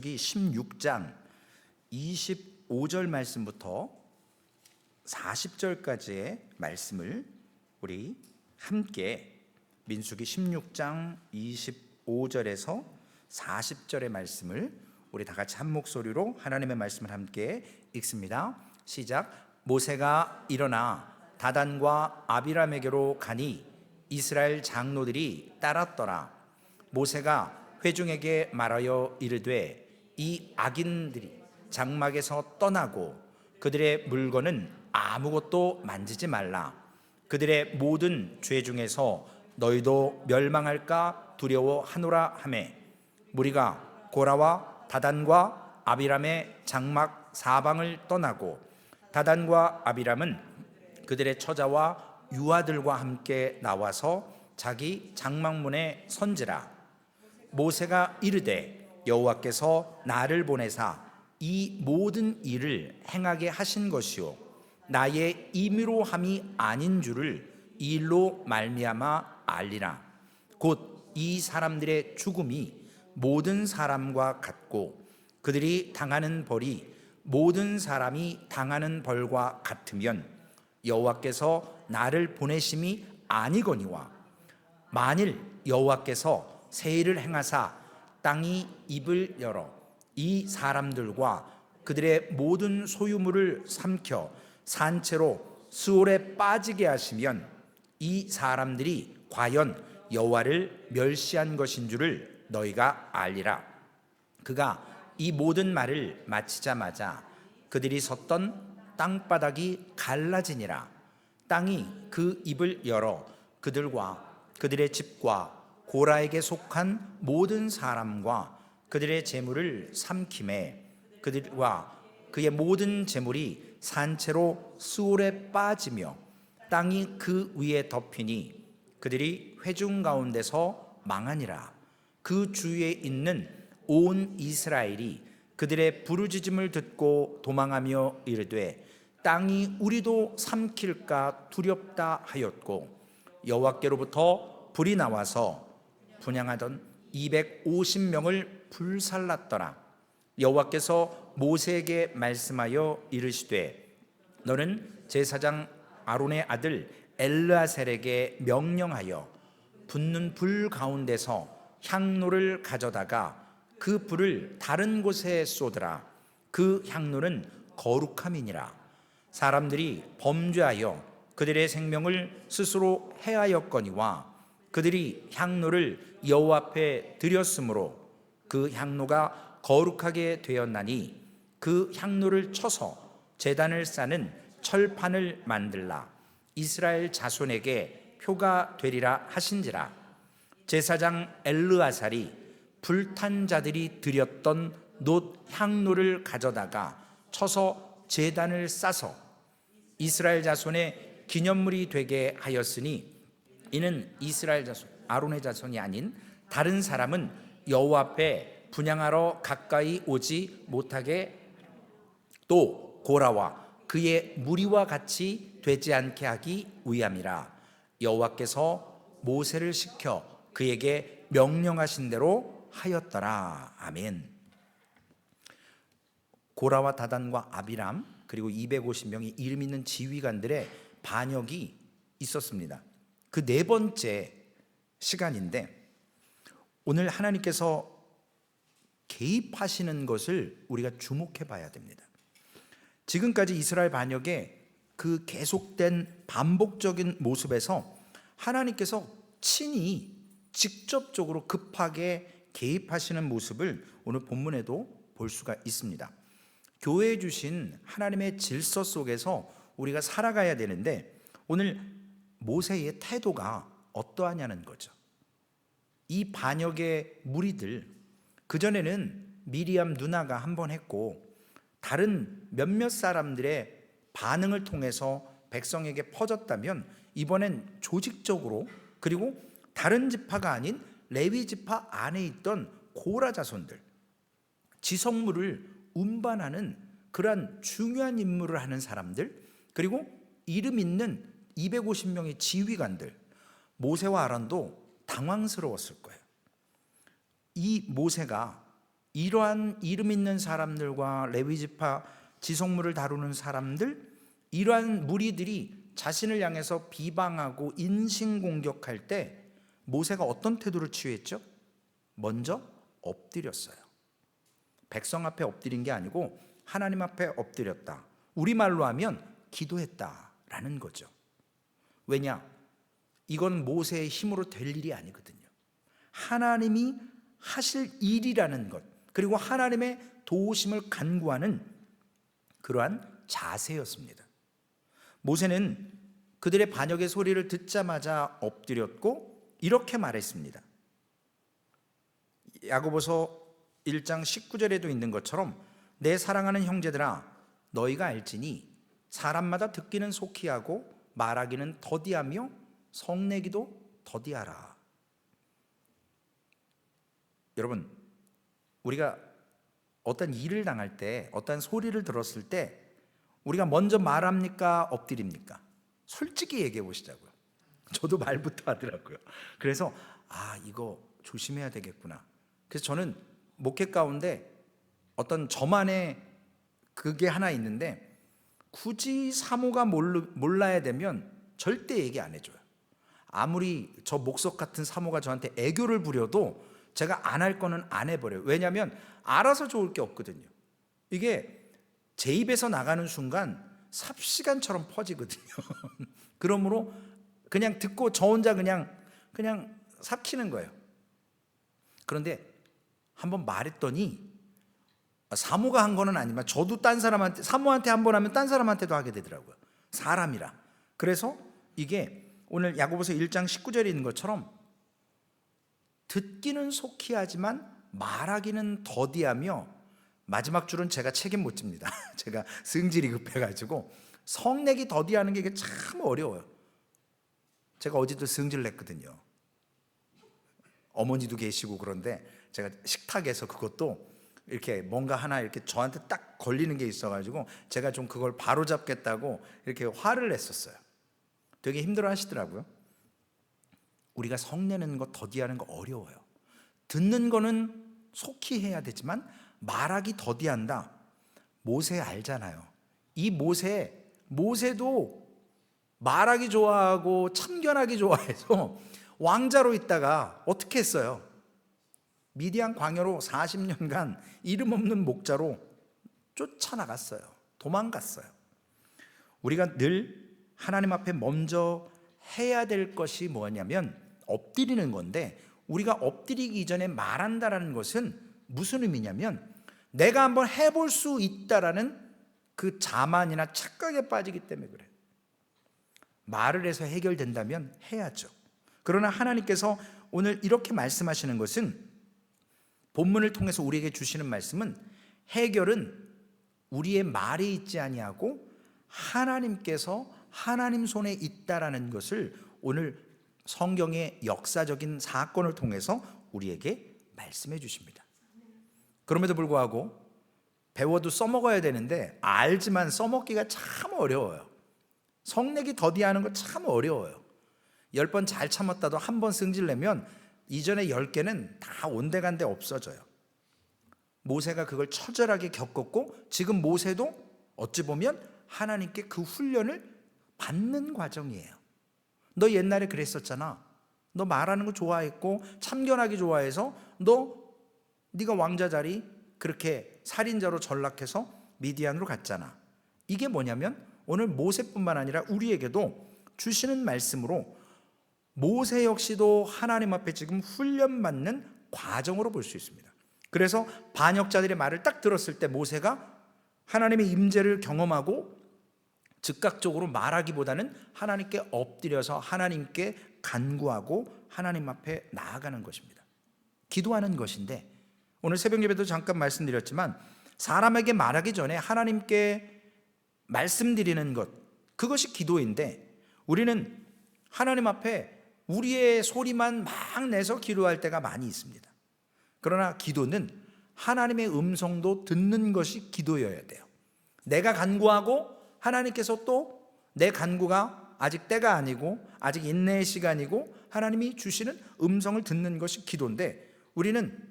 16장 25절 말씀부터 40절까지의 말씀을 우리 함께 민수기 16장 25절에서 40절의 말씀을 우리 다 같이 한 목소리로 하나님의 말씀을 함께 읽습니다. 시작. 모세가 일어나 다단과 아비람에게로 가니 이스라엘 장로들이 따랐더라. 모세가 회중에게 말하여 이르되 이 악인들이 장막에서 떠나고 그들의 물건은 아무것도 만지지 말라. 그들의 모든 죄 중에서 너희도 멸망할까 두려워하노라 하매 무리가 고라와 다단과 아비람의 장막 사방을 떠나고 다단과 아비람은 그들의 처자와 유아들과 함께 나와서 자기 장막문에 선지라. 모세가 이르되 여호와께서 나를 보내사 이 모든 일을 행하게 하신 것이요 나의 임의로 함이 아닌 줄을 이 일로 말미암아 알리라. 곧 이 사람들의 죽음이 모든 사람과 같고 그들이 당하는 벌이 모든 사람이 당하는 벌과 같으면 여호와께서 나를 보내심이 아니거니와 만일 여호와께서 새 일을 행하사 땅이 입을 열어 이 사람들과 그들의 모든 소유물을 삼켜 산채로 스올에 빠지게 하시면 이 사람들이 과연 여호와를 멸시한 것인 줄을 너희가 알리라. 그가 이 모든 말을 마치자마자 그들이 섰던 땅바닥이 갈라지니라. 땅이 그 입을 열어 그들과 그들의 집과 고라에게 속한 모든 사람과 그들의 재물을 삼키매 그들과 그의 모든 재물이 산채로 스올에 빠지며 땅이 그 위에 덮이니 그들이 회중 가운데서 망하니라. 그 주위에 있는 온 이스라엘이 그들의 부르짖음을 듣고 도망하며 이르되 땅이 우리도 삼킬까 두렵다 하였고 여호와께로부터 불이 나와서 분향하던 250명을 불살랐더라. 여호와께서 모세에게 말씀하여 이르시되 너는 제사장 아론의 아들 엘르아셀에게 명령하여 붙는 불 가운데서 향로를 가져다가 그 불을 다른 곳에 쏟으라. 그 향로는 거룩함이니라. 사람들이 범죄하여 그들의 생명을 스스로 해하였거니와 그들이 향로를 여호와 앞에 드렸으므로 그 향로가 거룩하게 되었나니 그 향로를 쳐서 제단을 싸는 철판을 만들라. 이스라엘 자손에게 표가 되리라 하신지라. 제사장 엘르아살이 불탄 자들이 드렸던 놋 향로를 가져다가 쳐서 제단을 싸서 이스라엘 자손의 기념물이 되게 하였으니 이는 이스라엘 자손 아론의 자손이 아닌 다른 사람은 여호와 앞에 분향하러 가까이 오지 못하게 또 고라와 그의 무리와 같이 되지 않게 하기 위함이라. 여호와께서 모세를 시켜 그에게 명령하신 대로 하였더라. 아멘. 고라와 다단과 아비람 그리고 250명의 이름 있는 지휘관들의 반역이 있었습니다. 그 네 번째 시간인데 오늘 하나님께서 개입하시는 것을 우리가 주목해 봐야 됩니다. 지금까지 이스라엘 반역의 그 계속된 반복적인 모습에서 하나님께서 친히 직접적으로 급하게 개입하시는 모습을 오늘 본문에도 볼 수가 있습니다. 교회에 주신 하나님의 질서 속에서 우리가 살아가야 되는데 오늘 모세의 태도가 어떠하냐는 거죠. 이 반역의 무리들, 그전에는 미리암 누나가 한 번 했고 다른 몇몇 사람들의 반응을 통해서 백성에게 퍼졌다면 이번엔 조직적으로 그리고 다른 지파가 아닌 레위 지파 안에 있던 고라 자손들, 지성물을 운반하는 그러한 중요한 임무를 하는 사람들 그리고 이름 있는 250명의 지휘관들, 모세와 아론도 당황스러웠을 거예요. 이 모세가 이러한 이름 있는 사람들과 레위지파 지속물을 다루는 사람들, 이러한 무리들이 자신을 향해서 비방하고 인신공격할 때 모세가 어떤 태도를 취했죠? 먼저 엎드렸어요. 백성 앞에 엎드린 게 아니고 하나님 앞에 엎드렸다. 우리말로 하면 기도했다라는 거죠. 왜냐? 이건 모세의 힘으로 될 일이 아니거든요. 하나님이 하실 일이라는 것, 그리고 하나님의 도우심을 간구하는 그러한 자세였습니다. 모세는 그들의 반역의 소리를 듣자마자 엎드렸고 이렇게 말했습니다. 야고보서 1장 19절에도 있는 것처럼 내 사랑하는 형제들아 너희가 알지니 사람마다 듣기는 속히 하고 말하기는 더디하며 성내기도 더디하라. 여러분, 우리가 어떤 일을 당할 때, 어떤 소리를 들었을 때 우리가 먼저 말합니까? 엎드립니까? 솔직히 얘기해 보시자고요. 저도 말부터 하더라고요. 그래서 이거 조심해야 되겠구나. 그래서 저는 목회 가운데 어떤 저만의 그게 하나 있는데, 굳이 사모가 몰라야 되면 절대 얘기 안 해줘요. 아무리 저 목석 같은 사모가 저한테 애교를 부려도 제가 안 할 거는 안 해버려요. 왜냐하면 알아서 좋을 게 없거든요. 이게 제 입에서 나가는 순간 삽시간처럼 퍼지거든요. 그러므로 그냥 듣고 저 혼자 그냥 삭히는 거예요. 그런데 한번 말했더니 사모가 한 거는 아니지만 저도 딴 사람한테, 사모한테 한 번 하면 딴 사람한테도 하게 되더라고요. 사람이라. 그래서 이게 오늘 야고보서 1장 19절에 있는 것처럼 듣기는 속히 하지만 말하기는 더디하며, 마지막 줄은 제가 책임 못 집니다. 제가 성질이 급해가지고 성내기 더디하는 게 참 어려워요. 제가 어제도 성질 냈거든요. 어머니도 계시고 그런데 제가 식탁에서 그것도 이렇게 뭔가 하나 이렇게 저한테 딱 걸리는 게 있어가지고 제가 좀 그걸 바로잡겠다고 이렇게 화를 냈었어요. 되게 힘들어 하시더라고요. 우리가 성내는 거, 더디하는 거 어려워요. 듣는 거는 속히 해야 되지만 말하기 더디한다. 모세 알잖아요. 이 모세도 말하기 좋아하고 참견하기 좋아해서 왕자로 있다가 어떻게 했어요? 미디안 광야로 40년간 이름 없는 목자로 쫓아나갔어요. 도망갔어요. 우리가 늘 하나님 앞에 먼저 해야 될 것이 뭐냐면 엎드리는 건데, 우리가 엎드리기 이전에 말한다라는 것은 무슨 의미냐면 내가 한번 해볼 수 있다라는 그 자만이나 착각에 빠지기 때문에 그래요. 말을 해서 해결된다면 해야죠. 그러나 하나님께서 오늘 이렇게 말씀하시는 것은, 본문을 통해서 우리에게 주시는 말씀은, 해결은 우리의 말에 있지 아니하고 하나님께서 하나님 손에 있다라는 것을 오늘 성경의 역사적인 사건을 통해서 우리에게 말씀해 주십니다. 그럼에도 불구하고 배워도 써먹어야 되는데 알지만 써먹기가 참 어려워요. 성내기 더디하는 거 참 어려워요. 10번 잘 참았다도 한 번 승질내면 이전에 10개는 다 온데간데 없어져요. 모세가 그걸 처절하게 겪었고 지금 모세도 어찌 보면 하나님께 그 훈련을 받는 과정이에요. 너 옛날에 그랬었잖아. 너 말하는 거 좋아했고 참견하기 좋아해서 네가 왕자 자리 그렇게 살인자로 전락해서 미디안으로 갔잖아. 이게 뭐냐면 오늘 모세뿐만 아니라 우리에게도 주시는 말씀으로 모세 역시도 하나님 앞에 지금 훈련받는 과정으로 볼 수 있습니다. 그래서 반역자들의 말을 딱 들었을 때 모세가 하나님의 임재를 경험하고 즉각적으로 말하기보다는 하나님께 엎드려서 하나님께 간구하고 하나님 앞에 나아가는 것입니다. 기도하는 것인데, 오늘 새벽 예배도 잠깐 말씀드렸지만 사람에게 말하기 전에 하나님께 말씀드리는 것, 그것이 기도인데, 우리는 하나님 앞에 우리의 소리만 막 내서 기도할 때가 많이 있습니다. 그러나 기도는 하나님의 음성도 듣는 것이 기도여야 돼요. 내가 간구하고 하나님께서 또 내 간구가 아직 때가 아니고 아직 인내의 시간이고 하나님이 주시는 음성을 듣는 것이 기도인데, 우리는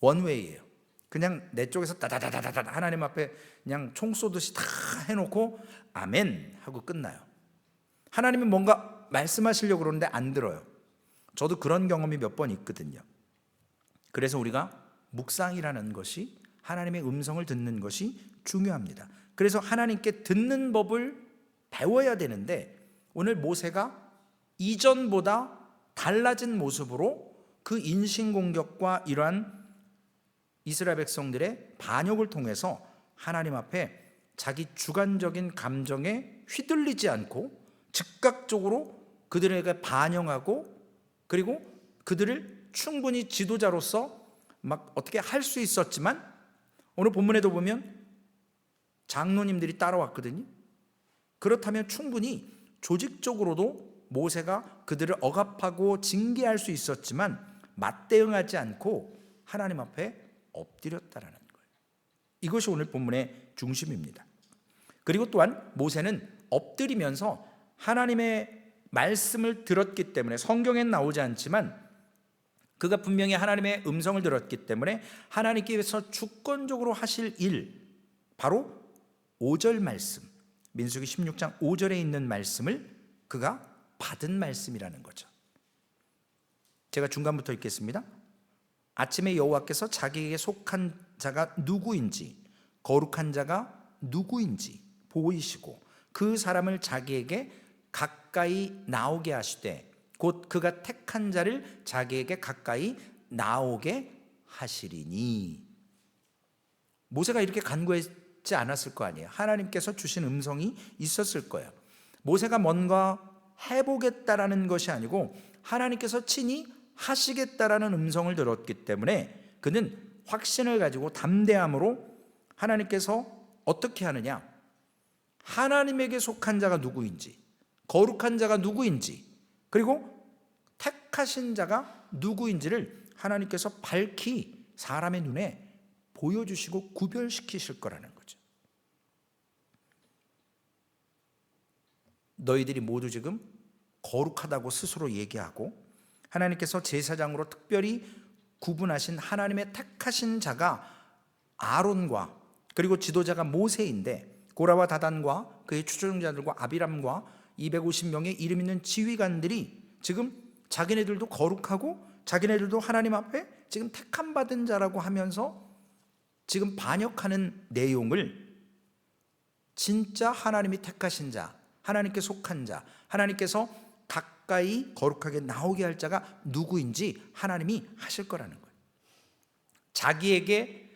원웨이예요. 그냥 내 쪽에서 따다다다다 하나님 앞에 그냥 총 쏘듯이 다 해놓고 아멘 하고 끝나요. 하나님이 뭔가 말씀하시려고 그러는데 안 들어요. 저도 그런 경험이 몇 번 있거든요. 그래서 우리가 묵상이라는 것이, 하나님의 음성을 듣는 것이 중요합니다. 그래서 하나님께 듣는 법을 배워야 되는데, 오늘 모세가 이전보다 달라진 모습으로 그 인신공격과 이러한 이스라엘 백성들의 반역을 통해서 하나님 앞에 자기 주관적인 감정에 휘둘리지 않고 즉각적으로 그들에게 반영하고, 그리고 그들을 충분히 지도자로서 막 어떻게 할 수 있었지만, 오늘 본문에도 보면 장로님들이 따라왔거든요. 그렇다면 충분히 조직적으로도 모세가 그들을 억압하고 징계할 수 있었지만 맞대응하지 않고 하나님 앞에 엎드렸다라는 거예요. 이것이 오늘 본문의 중심입니다. 그리고 또한 모세는 엎드리면서 하나님의 말씀을 들었기 때문에, 성경엔 나오지 않지만 그가 분명히 하나님의 음성을 들었기 때문에 하나님께서 주권적으로 하실 일, 바로 5절 말씀, 민수기 16장 5절에 있는 말씀을 그가 받은 말씀이라는 거죠. 제가 중간부터 읽겠습니다. 아침에 여호와께서 자기에게 속한 자가 누구인지, 거룩한 자가 누구인지 보이시고 그 사람을 자기에게 가까이 나오게 하시되, 곧 그가 택한 자를 자기에게 가까이 나오게 하시리니. 모세가 이렇게 간구했지 않았을 거 아니에요. 하나님께서 주신 음성이 있었을 거예요. 모세가 뭔가 해보겠다라는 것이 아니고 하나님께서 친히 하시겠다라는 음성을 들었기 때문에 그는 확신을 가지고 담대함으로 하나님께서 어떻게 하느냐, 하나님에게 속한 자가 누구인지, 거룩한 자가 누구인지, 그리고 택하신 자가 누구인지를 하나님께서 밝히 사람의 눈에 보여주시고 구별시키실 거라는 거죠. 너희들이 모두 지금 거룩하다고 스스로 얘기하고, 하나님께서 제사장으로 특별히 구분하신 하나님의 택하신 자가 아론과 그리고 지도자가 모세인데, 고라와 다단과 그의 추종자들과 아비람과 250명의 이름 있는 지휘관들이 지금 자기네들도 거룩하고 자기네들도 하나님 앞에 지금 택함 받은 자라고 하면서 지금 반역하는 내용을, 진짜 하나님이 택하신 자, 하나님께 속한 자, 하나님께서 가까이 거룩하게 나오게 할 자가 누구인지 하나님이 하실 거라는 거예요. 자기에게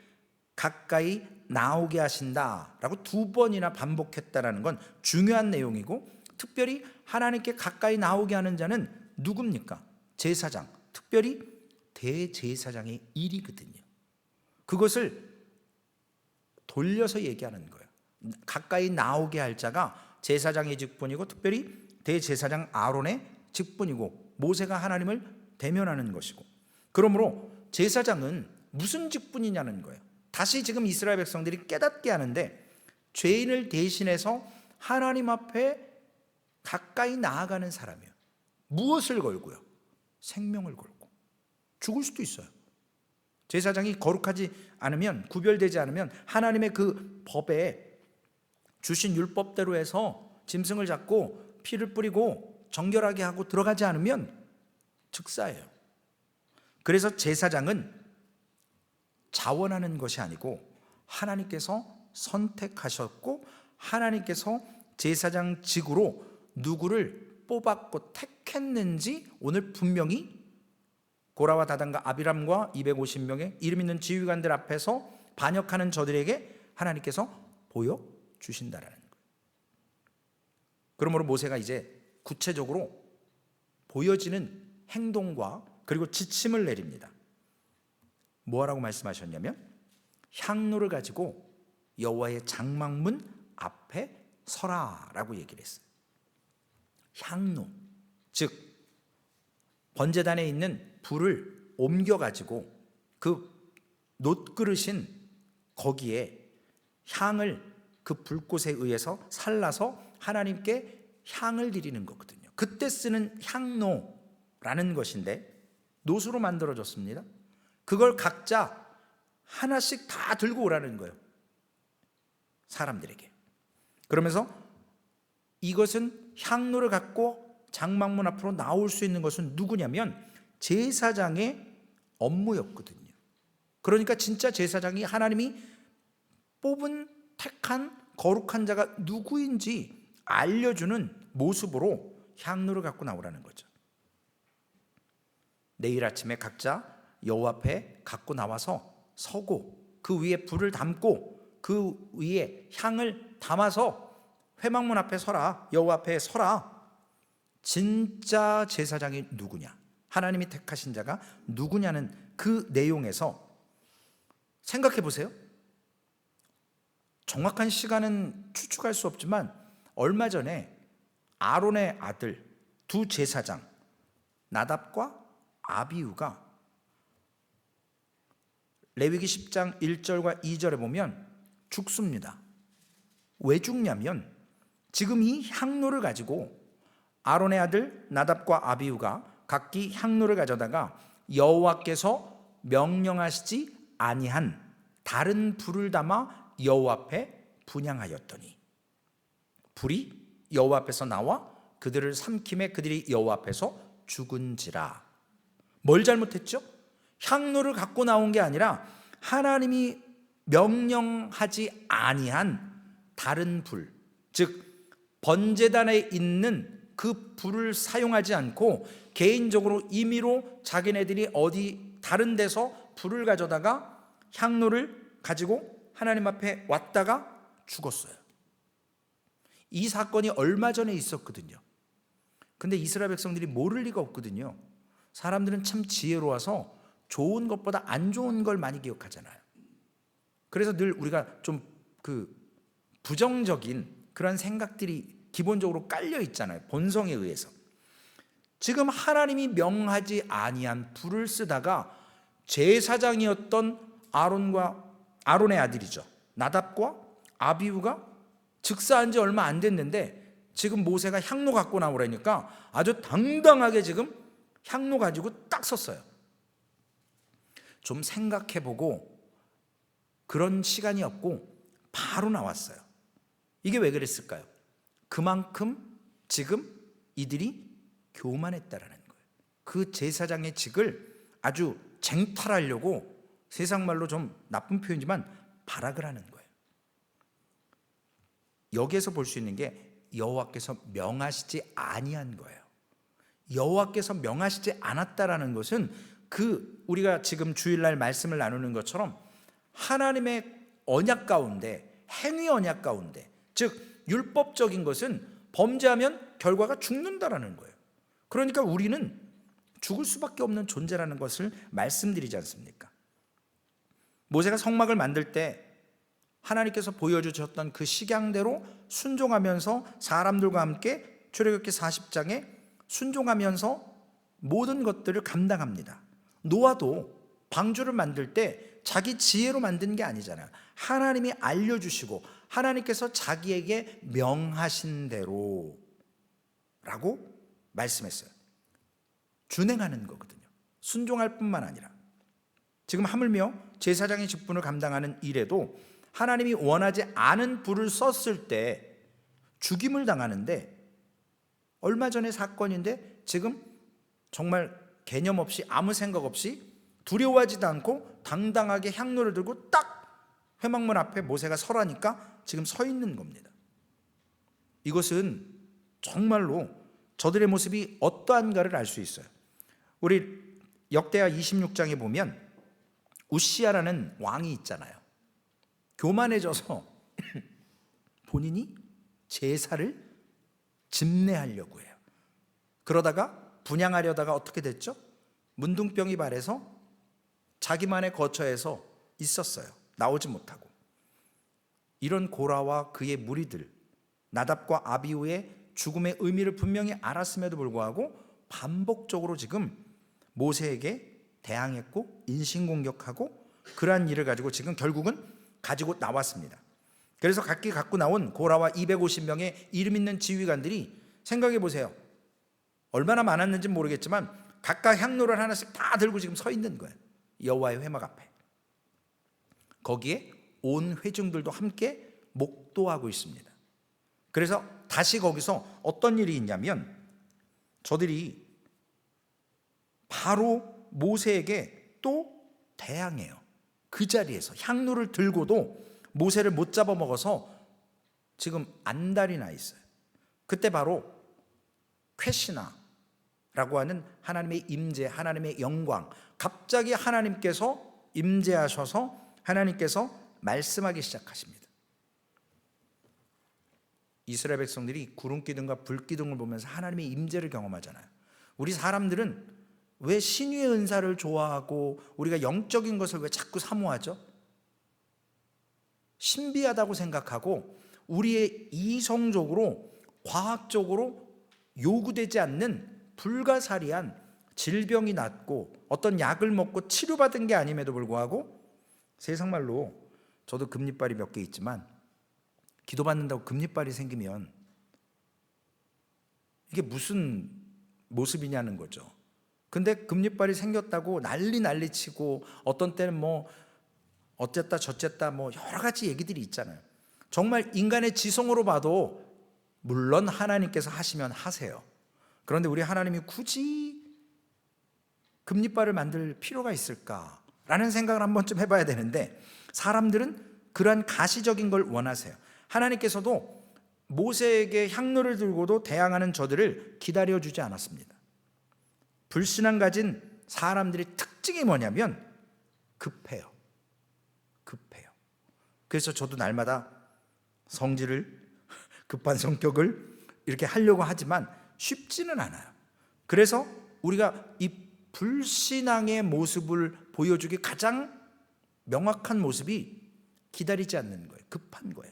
가까이 나오게 하신다라고 2번이나 반복했다라는 건 중요한 내용이고, 특별히 하나님께 가까이 나오게 하는 자는 누굽니까? 제사장, 특별히 대제사장의 일이거든요. 그것을 돌려서 얘기하는 거예요. 가까이 나오게 할 자가 제사장의 직분이고, 특별히 대제사장 아론의 직분이고, 모세가 하나님을 대면하는 것이고, 그러므로 제사장은 무슨 직분이냐는 거예요. 다시 지금 이스라엘 백성들이 깨닫게 하는데, 죄인을 대신해서 하나님 앞에 가까이 나아가는 사람이에요. 무엇을 걸고요? 생명을 걸고. 죽을 수도 있어요. 제사장이 거룩하지 않으면, 구별되지 않으면 하나님의 그 법에 주신 율법대로 해서 짐승을 잡고 피를 뿌리고 정결하게 하고 들어가지 않으면 즉사예요. 그래서 제사장은 자원하는 것이 아니고 하나님께서 선택하셨고, 하나님께서 제사장직으로 누구를 뽑았고 택했는지 오늘 분명히 고라와 다단과 아비람과 250명의 이름 있는 지휘관들 앞에서 반역하는 저들에게 하나님께서 보여주신다라는 거예요. 그러므로 모세가 이제 구체적으로 보여지는 행동과 그리고 지침을 내립니다. 뭐라고 말씀하셨냐면, 향로를 가지고 여호와의 장막문 앞에 서라라고 얘기를 했어요. 향로, 즉 번제단에 있는 불을 옮겨가지고 그 놋그릇인 거기에 향을 그 불꽃에 의해서 살라서 하나님께 향을 드리는 거거든요. 그때 쓰는 향로라는 것인데 놋으로 만들어졌습니다. 그걸 각자 하나씩 다 들고 오라는 거예요, 사람들에게. 그러면서 이것은 향로를 갖고 장막문 앞으로 나올 수 있는 것은 누구냐면 제사장의 업무였거든요. 그러니까 진짜 제사장이 하나님이 뽑은 택한 거룩한 자가 누구인지 알려주는 모습으로 향로를 갖고 나오라는 거죠. 내일 아침에 각자 여호와 앞에 갖고 나와서 서고 그 위에 불을 담고 그 위에 향을 담아서 회막문 앞에 서라, 여호와 앞에 서라. 진짜 제사장이 누구냐, 하나님이 택하신 자가 누구냐는 그 내용에서 생각해 보세요. 정확한 시간은 추측할 수 없지만 얼마 전에 아론의 아들 두 제사장 나답과 아비후가 레위기 10장 1절과 2절에 보면 죽습니다. 왜 죽냐면 지금 이 향로를 가지고 아론의 아들 나답과 아비후가 각기 향로를 가져다가 여호와께서 명령하시지 아니한 다른 불을 담아 여호와 앞에 분향하였더니 불이 여호와 앞에서 나와 그들을 삼킴에 그들이 여호와 앞에서 죽은지라. 뭘 잘못했죠? 향로를 갖고 나온 게 아니라 하나님이 명령하지 아니한 다른 불, 즉 번제단에 있는 그 불을 사용하지 않고 개인적으로 임의로 자기네들이 어디 다른 데서 불을 가져다가 향로를 가지고 하나님 앞에 왔다가 죽었어요. 이 사건이 얼마 전에 있었거든요. 근데 이스라엘 백성들이 모를 리가 없거든요. 사람들은 참 지혜로워서 좋은 것보다 안 좋은 걸 많이 기억하잖아요. 그래서 늘 우리가 좀 부정적인 그런 생각들이 기본적으로 깔려 있잖아요, 본성에 의해서. 지금 하나님이 명하지 아니한 불을 쓰다가 제사장이었던 아론의 아들이죠, 나답과 아비후가 즉사한 지 얼마 안 됐는데 지금 모세가 향로 갖고 나오라니까 아주 당당하게 지금 향로 가지고 딱 섰어요. 좀 생각해보고 그런 시간이 없고 바로 나왔어요. 이게 왜 그랬을까요? 그만큼 지금 이들이 교만했다라는 거예요. 그 제사장의 직을 아주 쟁탈하려고, 세상 말로 좀 나쁜 표현이지만 발악을 하는 거예요. 여기에서 볼 수 있는 게 여호와께서 명하시지 아니한 거예요. 여호와께서 명하시지 않았다라는 것은 우리가 지금 주일날 말씀을 나누는 것처럼 하나님의 언약 가운데, 행위 언약 가운데, 즉 율법적인 것은 범죄하면 결과가 죽는다라는 거예요. 그러니까 우리는 죽을 수밖에 없는 존재라는 것을 말씀드리지 않습니까? 모세가 성막을 만들 때 하나님께서 보여주셨던 그 식양대로 순종하면서 사람들과 함께 출애굽기 40장에 순종하면서 모든 것들을 감당합니다. 노아도 방주를 만들 때 자기 지혜로 만든 게 아니잖아요. 하나님이 알려주시고 하나님께서 자기에게 명하신 대로 라고 말씀했어요. 준행하는 거거든요. 순종할 뿐만 아니라 지금 하물며 제사장의 직분을 감당하는 일에도 하나님이 원하지 않은 불을 썼을 때 죽임을 당하는데, 얼마 전의 사건인데 지금 정말 개념 없이 아무 생각 없이 두려워하지도 않고 당당하게 향로를 들고 딱 회막문 앞에 모세가 서라니까 지금 서 있는 겁니다. 이것은 정말로 저들의 모습이 어떠한가를 알 수 있어요. 우리 역대하 26장에 보면 우시야라는 왕이 있잖아요. 교만해져서 본인이 제사를 집례하려고 해요. 그러다가 분향하려다가 어떻게 됐죠? 문둥병이 발해서 자기만의 거처에서 있었어요. 나오지 못하고. 이런 고라와 그의 무리들, 나답과 아비후의 죽음의 의미를 분명히 알았음에도 불구하고 반복적으로 지금 모세에게 대항했고 인신공격하고 그러한 일을 가지고 지금 결국은 가지고 나왔습니다. 그래서 각기 갖고 나온 고라와 250명의 이름 있는 지휘관들이 생각해 보세요. 얼마나 많았는지는 모르겠지만 각각 향로를 하나씩 다 들고 지금 서 있는 거예요. 여호와의 회막 앞에. 거기에 온 회중들도 함께 목도하고 있습니다. 그래서 다시 거기서 어떤 일이 있냐면 저들이 바로 모세에게 또 대항해요. 그 자리에서 향로를 들고도 모세를 못 잡아먹어서 지금 안달이 나 있어요. 그때 바로 쾌시나라고 하는 하나님의 임재, 하나님의 영광, 갑자기 하나님께서 임재하셔서 하나님께서 말씀하기 시작하십니다. 이스라엘 백성들이 구름기둥과 불기둥을 보면서 하나님의 임재를 경험하잖아요. 우리 사람들은 왜 신유의 은사를 좋아하고 우리가 영적인 것을 왜 자꾸 사모하죠? 신비하다고 생각하고 우리의 이성적으로 과학적으로 요구되지 않는 불가사리한 질병이 낫고 어떤 약을 먹고 치료받은 게 아님에도 불구하고 세상 말로 저도 금리빨이 몇 개 있지만 기도받는다고 금리빨이 생기면 이게 무슨 모습이냐는 거죠. 근데 금리빨이 생겼다고 난리 치고 어떤 때는 뭐 어쨌다 저쨌다 뭐 여러 가지 얘기들이 있잖아요. 정말 인간의 지성으로 봐도 물론 하나님께서 하시면 하세요. 그런데 우리 하나님이 굳이 금리빨을 만들 필요가 있을까라는 생각을 한 번쯤 해봐야 되는데 사람들은 그러한 가시적인 걸 원하세요. 하나님께서도 모세에게 향로를 들고도 대항하는 저들을 기다려주지 않았습니다. 불신앙 가진 사람들의 특징이 뭐냐면 급해요. 그래서 저도 날마다 성질을 급한 성격을 이렇게 하려고 하지만 쉽지는 않아요. 그래서 우리가 이 불신앙의 모습을 보여주기 가장 명확한 모습이 기다리지 않는 거예요. 급한 거예요.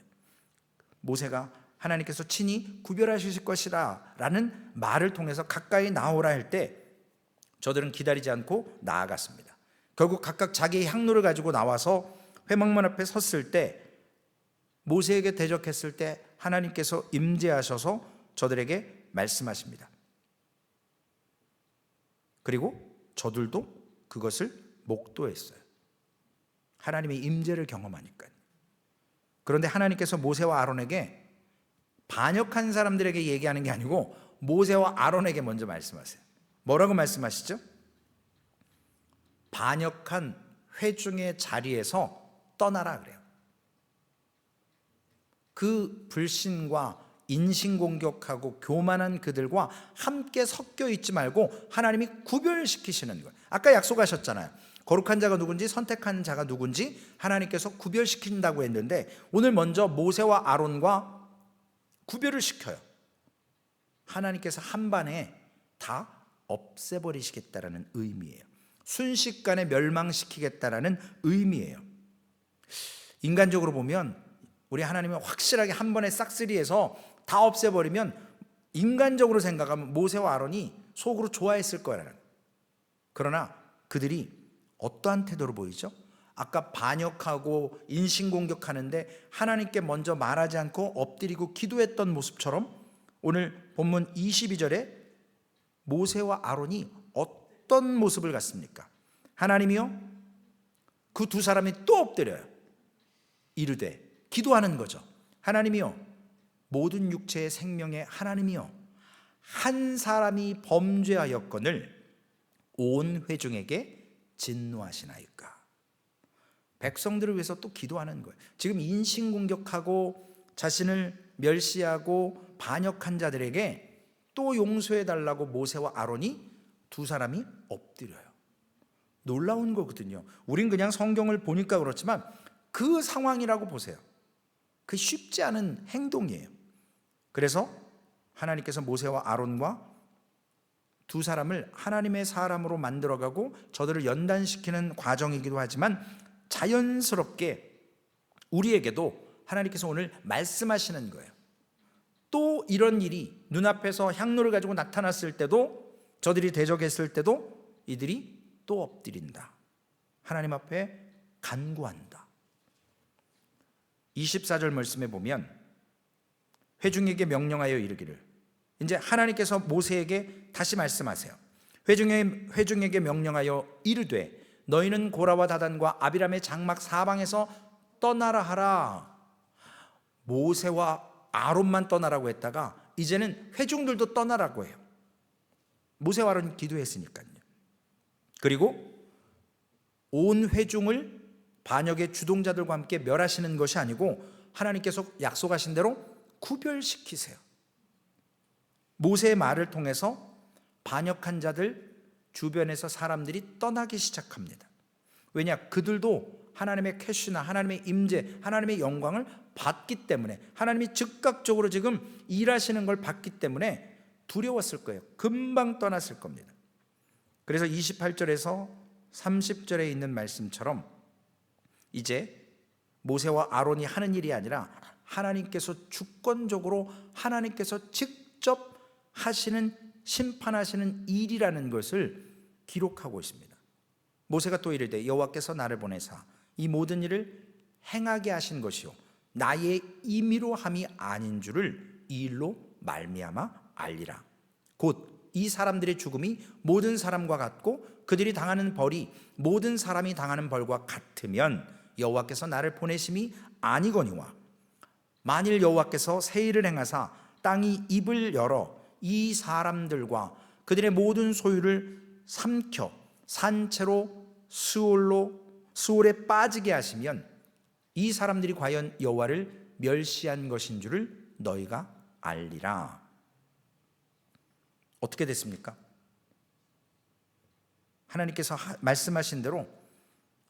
모세가 하나님께서 친히 구별하실 것이라 라는 말을 통해서 가까이 나오라 할 때 저들은 기다리지 않고 나아갔습니다. 결국 각각 자기의 향로를 가지고 나와서 회막문 앞에 섰을 때 모세에게 대적했을 때 하나님께서 임재하셔서 저들에게 말씀하십니다. 그리고 저들도 그것을 목도했어요. 하나님의 임재를 경험하니까요. 그런데 하나님께서 모세와 아론에게 반역한 사람들에게 얘기하는 게 아니고 모세와 아론에게 먼저 말씀하세요. 뭐라고 말씀하시죠? 반역한 회중의 자리에서 떠나라 그래요. 그 불신과 인신공격하고 교만한 그들과 함께 섞여 있지 말고 하나님이 구별시키시는 거예요. 아까 약속하셨잖아요. 거룩한 자가 누군지 선택한 자가 누군지 하나님께서 구별시킨다고 했는데 오늘 먼저 모세와 아론과 구별을 시켜요. 하나님께서 한반에 다 없애버리시겠다라는 의미예요. 순식간에 멸망시키겠다라는 의미예요. 인간적으로 보면 우리 하나님은 확실하게 한 번에 싹쓸이해서 다 없애버리면 인간적으로 생각하면 모세와 아론이 속으로 좋아했을 거라는. 그러나 그들이 어떠한 태도로 보이죠? 아까 반역하고 인신공격하는데 하나님께 먼저 말하지 않고 엎드리고 기도했던 모습처럼 오늘 본문 22절에 모세와 아론이 어떤 모습을 갖습니까? 하나님이요 그 두 사람이 또 엎드려요. 이르되 기도하는 거죠. 하나님이요 모든 육체의 생명의 하나님이요 한 사람이 범죄하였거늘 온 회중에게 진노하시나이까. 백성들을 위해서 또 기도하는 거예요. 지금 인신공격하고 자신을 멸시하고 반역한 자들에게 또 용서해달라고 모세와 아론이 두 사람이 엎드려요. 놀라운 거거든요. 우린 그냥 성경을 보니까 그렇지만 그 상황이라고 보세요. 그 쉽지 않은 행동이에요. 그래서 하나님께서 모세와 아론과 두 사람을 하나님의 사람으로 만들어가고 저들을 연단시키는 과정이기도 하지만 자연스럽게 우리에게도 하나님께서 오늘 말씀하시는 거예요. 또 이런 일이 눈앞에서 향로를 가지고 나타났을 때도 저들이 대적했을 때도 이들이 또 엎드린다. 하나님 앞에 간구한다. 24절 말씀에 보면 회중에게 명령하여 이르기를, 이제 하나님께서 모세에게 다시 말씀하세요. 회중에게 명령하여 이르되 너희는 고라와 다단과 아비람의 장막 사방에서 떠나라 하라. 모세와 아론만 떠나라고 했다가 이제는 회중들도 떠나라고 해요. 모세와 아론이 기도했으니까요. 그리고 온 회중을 반역의 주동자들과 함께 멸하시는 것이 아니고 하나님께서 약속하신 대로 구별시키세요. 모세의 말을 통해서 반역한 자들 주변에서 사람들이 떠나기 시작합니다. 왜냐? 그들도 하나님의 캐시나 하나님의 임재, 하나님의 영광을 받기 때문에, 하나님이 즉각적으로 지금 일하시는 걸 봤기 때문에 두려웠을 거예요. 금방 떠났을 겁니다. 그래서 28절에서 30절에 있는 말씀처럼 이제 모세와 아론이 하는 일이 아니라 하나님께서 주권적으로 하나님께서 직접 하시는, 심판하시는 일이라는 것을 기록하고 있습니다. 모세가 또 이르되 여호와께서 나를 보내사 이 모든 일을 행하게 하신 것이요 나의 임의로 함이 아닌 줄을 이 일로 말미암아 알리라. 곧 이 사람들의 죽음이 모든 사람과 같고 그들이 당하는 벌이 모든 사람이 당하는 벌과 같으면 여호와께서 나를 보내심이 아니거니와 만일 여호와께서 새 일을 행하사 땅이 입을 열어 이 사람들과 그들의 모든 소유를 삼켜 산채로 수올에 빠지게 하시면 이 사람들이 과연 여호와를 멸시한 것인 줄을 너희가 알리라. 어떻게 됐습니까? 하나님께서 말씀하신 대로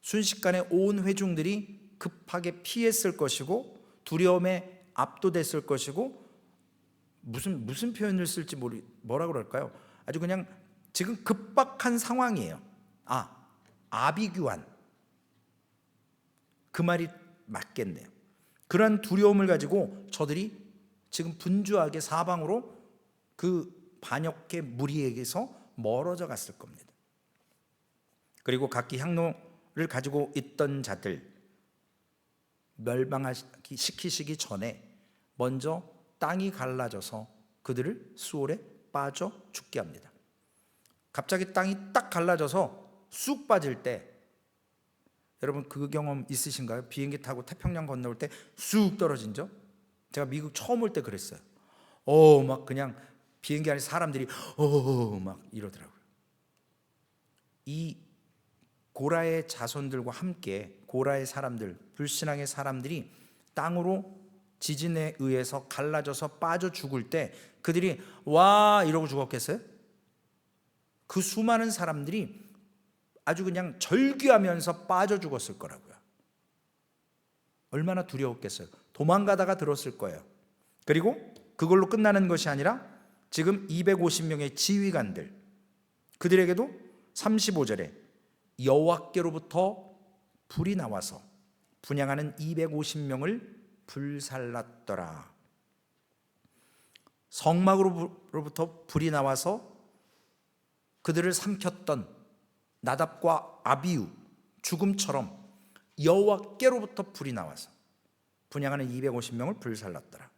순식간에 온 회중들이 급하게 피했을 것이고 두려움에 압도됐을 것이고 무슨 표현을 쓸지 뭐라 그럴까요? 아주 그냥 지금 급박한 상황이에요. 아비규환, 그 말이 맞겠네요. 그러한 두려움을 가지고 저들이 지금 분주하게 사방으로 그 반역의 무리에게서 멀어져 갔을 겁니다. 그리고 각기 향로를 가지고 있던 자들 멸망시키시기 전에 먼저 땅이 갈라져서 그들을 수올에 빠져 죽게 합니다. 갑자기 땅이 딱 갈라져서 쑥 빠질 때, 여러분 그 경험 있으신가요? 비행기 타고 태평양 건너올 때 쑥 떨어진 적? 제가 미국 처음 올 때 그랬어요. 막 그냥 비행기 안에 사람들이 막 이러더라고요. 이 고라의 자손들과 함께 고라의 사람들, 불신앙의 사람들이 땅으로 지진에 의해서 갈라져서 빠져 죽을 때 그들이 와 이러고 죽었겠어요? 그 수많은 사람들이 아주 그냥 절규하면서 빠져 죽었을 거라고요. 얼마나 두려웠겠어요. 도망가다가 들었을 거예요. 그리고 그걸로 끝나는 것이 아니라 지금 250명의 지휘관들, 그들에게도 35절에 여호와께로부터 불이 나와서 분향하는 250명을 불살랐더라. 성막으로부터 불이 나와서 그들을 삼켰던 나답과 아비후 죽음처럼 여호와께로부터 불이 나와서 분향하는 250명을 불살랐더라.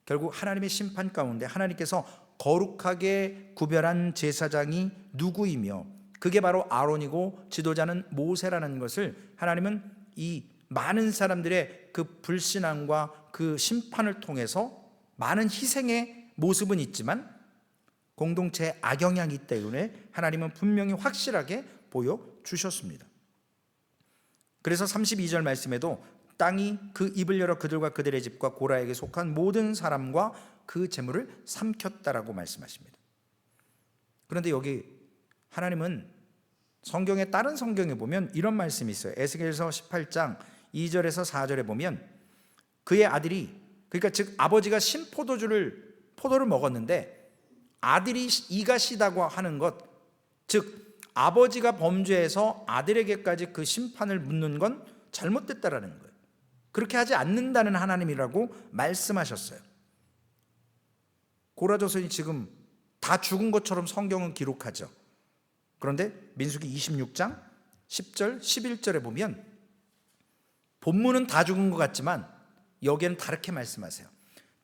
결국 하나님의 심판 가운데 하나님께서 거룩하게 구별한 제사장이 누구이며 그게 바로 아론이고 지도자는 모세라는 것을 하나님은 이 많은 사람들의 그 불신앙과 그 심판을 통해서 많은 희생의 모습은 있지만 공동체의 악영향이 있기 때문에 하나님은 분명히 확실하게 보여주셨습니다. 그래서 32절 말씀에도 땅이 그 입을 열어 그들과 그들의 집과 고라에게 속한 모든 사람과 그 재물을 삼켰다라고 말씀하십니다. 그런데 여기 하나님은 성경의 다른 성경에 보면 이런 말씀이 있어요. 에스겔서 18장 2절에서 4절에 보면 그의 아들이, 그러니까 즉 아버지가 포도를 먹었는데 아들이 이가 시다고 하는 것, 즉 아버지가 범죄해서 아들에게까지 그 심판을 묻는 건 잘못됐다라는 거예요. 그렇게 하지 않는다는 하나님이라고 말씀하셨어요. 고라 자손이 지금 다 죽은 것처럼 성경은 기록하죠. 그런데 민수기 26장 10절 11절에 보면 본문은 다 죽은 것 같지만 여기에는 다르게 말씀하세요.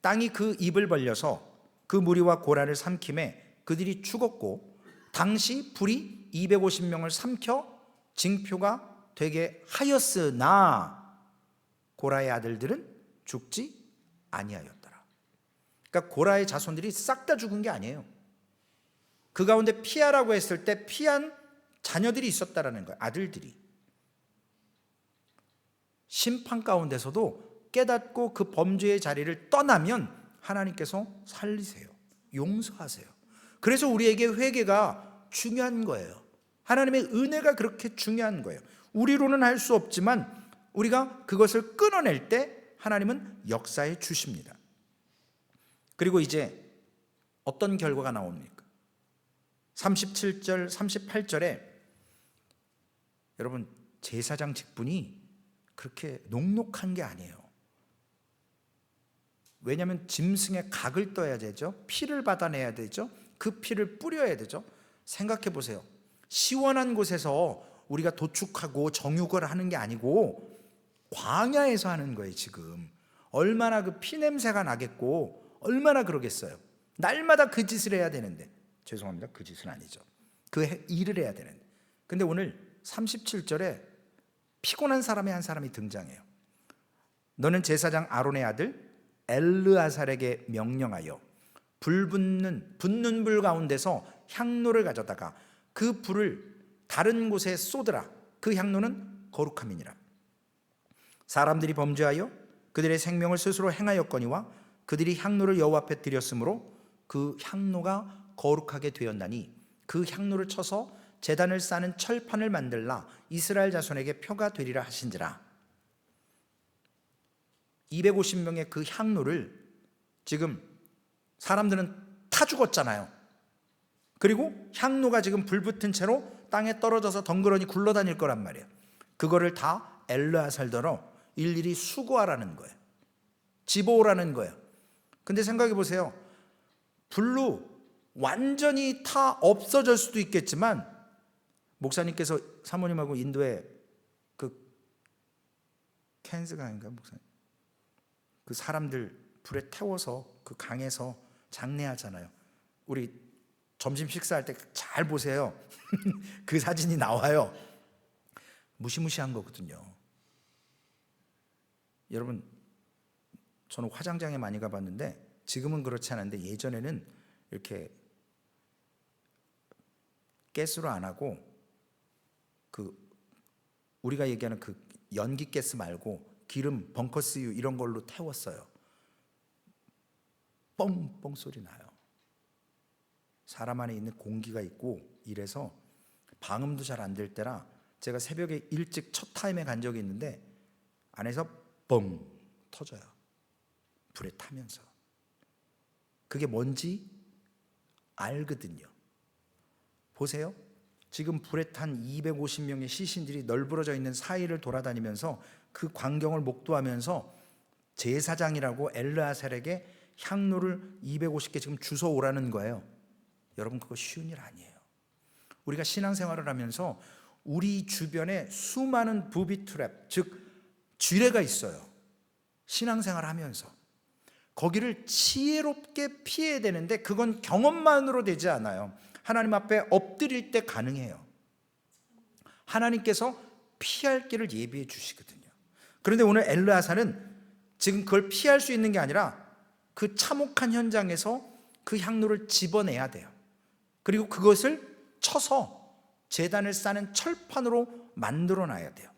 땅이 그 입을 벌려서 그 무리와 고라를 삼킴에 그들이 죽었고 당시 불이 이 250명을 삼켜 징표가 되게 하였으나 고라의 아들들은 죽지 아니하였더라. 그러니까 고라의 자손들이 싹 다 죽은 게 아니에요. 그 가운데 피하라고 했을 때 피한 자녀들이 있었다라는 거예요. 아들들이. 심판 가운데서도 깨닫고 그 범죄의 자리를 떠나면 하나님께서 살리세요. 용서하세요. 그래서 우리에게 회개가 중요한 거예요. 하나님의 은혜가 그렇게 중요한 거예요. 우리로는 할 수 없지만 우리가 그것을 끊어낼 때 하나님은 역사해 주십니다. 그리고 이제 어떤 결과가 나옵니까? 37절, 38절에 여러분 제사장 직분이 그렇게 녹록한 게 아니에요. 왜냐하면 짐승의 각을 떠야 되죠. 피를 받아내야 되죠. 그 피를 뿌려야 되죠. 생각해 보세요. 시원한 곳에서 우리가 도축하고 정육을 하는 게 아니고 광야에서 하는 거예요. 지금 얼마나 그 피냄새가 나겠고 얼마나 그러겠어요. 날마다 그 짓을 해야 되는데, 죄송합니다, 그 짓은 아니죠. 그 일을 해야 되는데, 근데 오늘 37절에 피곤한 사람의 한 사람이 등장해요. 너는 제사장 아론의 아들 엘르아살에게 명령하여 붙는 불 가운데서 향로를 가져다가 그 불을 다른 곳에 쏟으라. 그 향로는 거룩함이니라. 사람들이 범죄하여 그들의 생명을 스스로 행하였거니와 그들이 향로를 여호와 앞에 드렸으므로 그 향로가 거룩하게 되었나니 그 향로를 쳐서 제단을 쌓는 철판을 만들라. 이스라엘 자손에게 표가 되리라 하신지라. 250명의 그 향로를 지금 사람들은 타 죽었잖아요. 그리고 향로가 지금 불붙은 채로 땅에 떨어져서 덩그러니 굴러다닐 거란 말이에요. 그거를 다 엘르아살더러 일일이 수거하라는 거예요. 집어오라는 거예요. 근데 생각해 보세요. 불로 완전히 다 없어질 수도 있겠지만, 목사님께서 사모님하고 인도에 그 캔스강인가 목사님, 그 사람들 불에 태워서 그 강에서 장례하잖아요. 우리 점심 식사할 때 잘 보세요. 그 사진이 나와요. 무시무시한 거거든요. 여러분, 저는 화장장에 많이 가봤는데 지금은 그렇지 않은데 예전에는 이렇게 가스로 안 하고 그 우리가 얘기하는 그 연기 가스 말고 기름, 벙커스유 이런 걸로 태웠어요. 뻥뻥 소리 나요. 사람 안에 있는 공기가 있고 이래서 방음도 잘 안 될 때라 제가 새벽에 일찍 첫 타임에 간 적이 있는데 안에서 뻥 터져요. 불에 타면서. 그게 뭔지 알거든요. 보세요. 지금 불에 탄 250명의 시신들이 널브러져 있는 사이를 돌아다니면서 그 광경을 목도하면서 제사장이라고 엘르아살에게 향로를 250개 지금 주워 오라는 거예요. 여러분, 그거 쉬운 일 아니에요. 우리가 신앙생활을 하면서 우리 주변에 수많은 부비 트랩, 즉 쥐레가 있어요. 신앙생활을 하면서 거기를 지혜롭게 피해야 되는데 그건 경험만으로 되지 않아요. 하나님 앞에 엎드릴 때 가능해요. 하나님께서 피할 길을 예비해 주시거든요. 그런데 오늘 엘르아살은 지금 그걸 피할 수 있는 게 아니라 그 참혹한 현장에서 그 향로를 집어내야 돼요. 그리고 그것을 쳐서 제단을 쌓는 철판으로 만들어 놔야 돼요.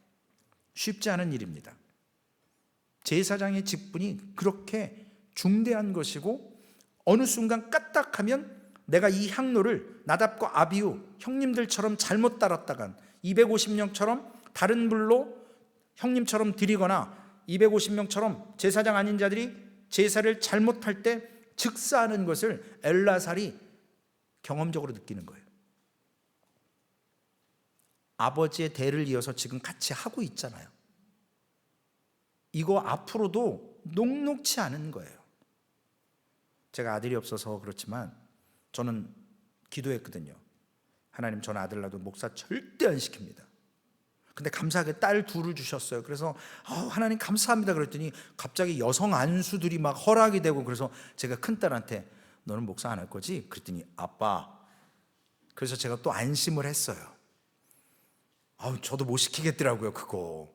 쉽지 않은 일입니다. 제사장의 직분이 그렇게 중대한 것이고, 어느 순간 까딱하면 내가 이 향로를 나답과 아비후 형님들처럼 잘못 따랐다간 250명처럼 다른 불로 형님처럼 드리거나 250명처럼 제사장 아닌 자들이 제사를 잘못할 때 즉사하는 것을 엘르아살이 경험적으로 느끼는 거예요. 아버지의 대를 이어서 지금 같이 하고 있잖아요. 이거 앞으로도 녹록치 않은 거예요. 제가 아들이 없어서 그렇지만 저는 기도했거든요. 하나님, 전 아들 낳아도 목사 절대 안 시킵니다. 근데 감사하게 딸 둘을 주셨어요. 그래서 하나님 감사합니다 그랬더니 갑자기 여성 안수들이 막 허락이 되고, 그래서 제가 큰딸한테 너는 목사 안 할 거지? 그랬더니 아빠, 그래서 제가 또 안심을 했어요. 저도 못 시키겠더라고요, 그거.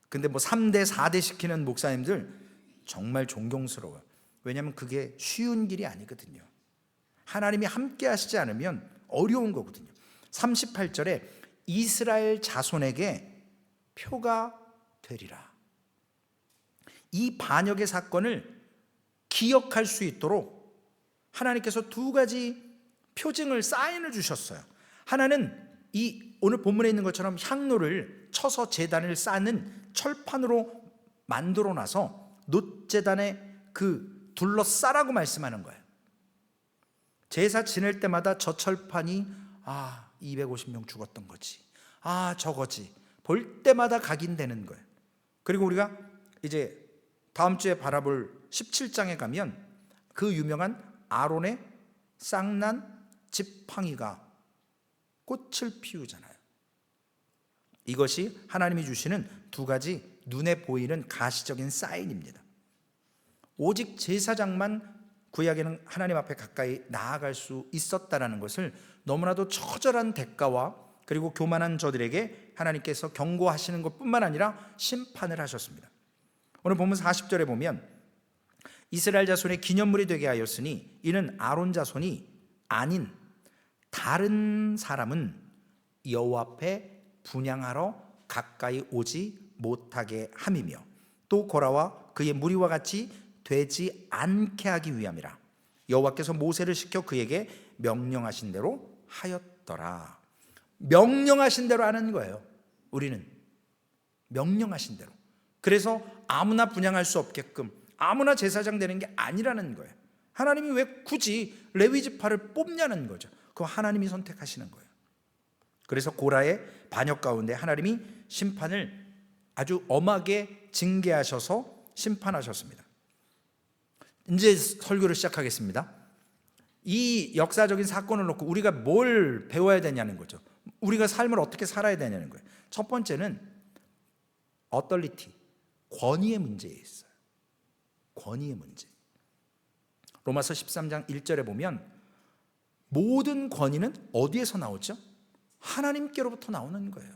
근데 뭐 3대, 4대 시키는 목사님들 정말 존경스러워요. 왜냐하면 그게 쉬운 길이 아니거든요. 하나님이 함께 하시지 않으면 어려운 거거든요. 38절에 이스라엘 자손에게 표가 되리라. 이 반역의 사건을 기억할 수 있도록 하나님께서 두 가지 표징을, 사인을 주셨어요. 하나는 이 오늘 본문에 있는 것처럼 향로를 쳐서 제단을 쌓는 철판으로 만들어 놔서 놋제단에 그 둘러싸라고 말씀하는 거예요. 제사 지낼 때마다 저 철판이 250명 죽었던 거지, 저거지, 볼 때마다 각인되는 거예요. 그리고 우리가 이제 다음 주에 바라볼 17장에 가면 그 유명한 아론의 쌍난 지팡이가 꽃을 피우잖아요. 이것이 하나님이 주시는 두 가지 눈에 보이는 가시적인 사인입니다. 오직 제사장만 구약에는 하나님 앞에 가까이 나아갈 수 있었다라는 것을 너무나도 처절한 대가와 그리고 교만한 저들에게 하나님께서 경고하시는 것뿐만 아니라 심판을 하셨습니다. 오늘 본문 40절에 보면 이스라엘 자손의 기념물이 되게 하였으니 이는 아론 자손이 아닌 다른 사람은 여호와 앞에 분향하러 가까이 오지 못하게 함이며 또 고라와 그의 무리와 같이 되지 않게 하기 위함이라. 여호와께서 모세를 시켜 그에게 명령하신 대로 하였더라. 명령하신 대로 하는 거예요. 우리는 명령하신 대로. 그래서 아무나 분향할 수 없게끔 아무나 제사장 되는 게 아니라는 거예요. 하나님이 왜 굳이 레위 지파를 뽑냐는 거죠. 그거 하나님이 선택하시는 거예요. 그래서 고라의 반역 가운데 하나님이 심판을 아주 엄하게 징계하셔서 심판하셨습니다. 이제 설교를 시작하겠습니다. 이 역사적인 사건을 놓고 우리가 뭘 배워야 되냐는 거죠. 우리가 삶을 어떻게 살아야 되냐는 거예요. 첫 번째는 어떨리티, 권위의 문제에 있어요. 권위의 문제. 로마서 13장 1절에 보면 모든 권위는 어디에서 나오죠? 하나님께로부터 나오는 거예요.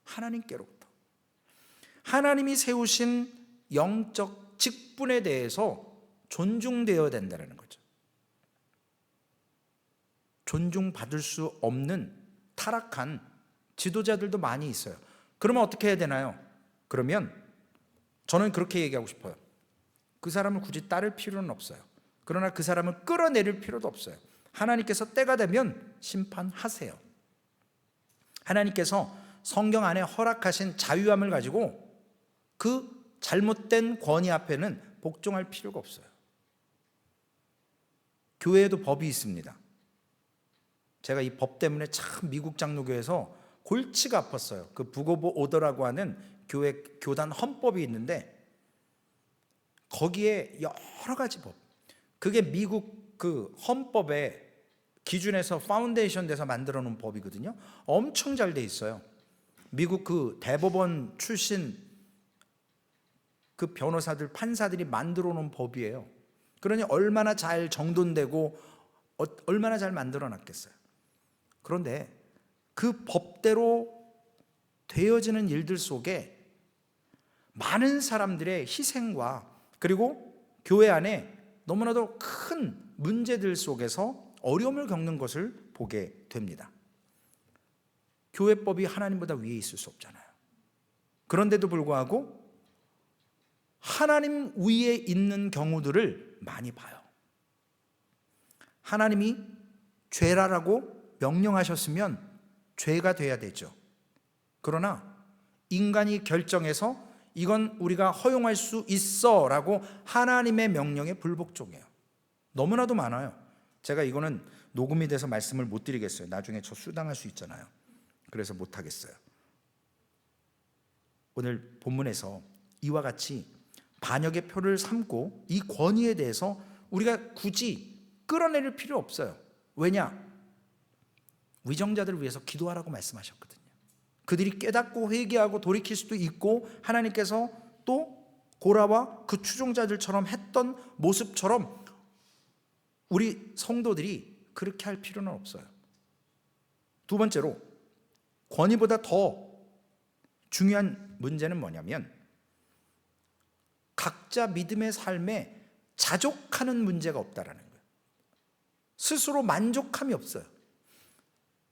하나님께로부터. 하나님이 세우신 영적 직분에 대해서 존중되어야 된다는 거죠. 존중받을 수 없는 타락한 지도자들도 많이 있어요. 그러면 어떻게 해야 되나요? 그러면 저는 그렇게 얘기하고 싶어요. 그 사람을 굳이 따를 필요는 없어요. 그러나 그 사람을 끌어내릴 필요도 없어요. 하나님께서 때가 되면 심판하세요. 하나님께서 성경 안에 허락하신 자유함을 가지고 그 잘못된 권위 앞에는 복종할 필요가 없어요. 교회에도 법이 있습니다. 제가 이 법 때문에 참 미국 장로교에서 골치가 아팠어요. 그 북 오브 오더라고 하는 교회 교단 헌법이 있는데 거기에 여러 가지 법, 그게 미국 그 헌법의 기준에서 파운데이션 돼서 만들어 놓은 법이거든요. 엄청 잘 돼 있어요. 미국 그 대법원 출신 그 변호사들, 판사들이 만들어 놓은 법이에요. 그러니 얼마나 잘 정돈되고 얼마나 잘 만들어 놨겠어요. 그런데 그 법대로 되어지는 일들 속에 많은 사람들의 희생과 그리고 교회 안에 너무나도 큰 문제들 속에서 어려움을 겪는 것을 보게 됩니다. 교회법이 하나님보다 위에 있을 수 없잖아요. 그런데도 불구하고 하나님 위에 있는 경우들을 많이 봐요. 하나님이 죄라라고 명령하셨으면 죄가 돼야 되죠. 그러나 인간이 결정해서 이건 우리가 허용할 수 있어 라고 하나님의 명령에 불복종해요. 너무나도 많아요. 제가 이거는 녹음이 돼서 말씀을 못 드리겠어요. 나중에 저 수당할 수 있잖아요. 그래서 못 하겠어요. 오늘 본문에서 이와 같이 반역의 표를 삼고 이 권위에 대해서 우리가 굳이 끌어내릴 필요 없어요. 왜냐? 위정자들을 위해서 기도하라고 말씀하셨거든요. 그들이 깨닫고 회개하고 돌이킬 수도 있고 하나님께서 또 고라와 그 추종자들처럼 했던 모습처럼 우리 성도들이 그렇게 할 필요는 없어요. 두 번째로 권위보다 더 중요한 문제는 뭐냐면 각자 믿음의 삶에 자족하는 문제가 없다라는 거예요. 스스로 만족함이 없어요.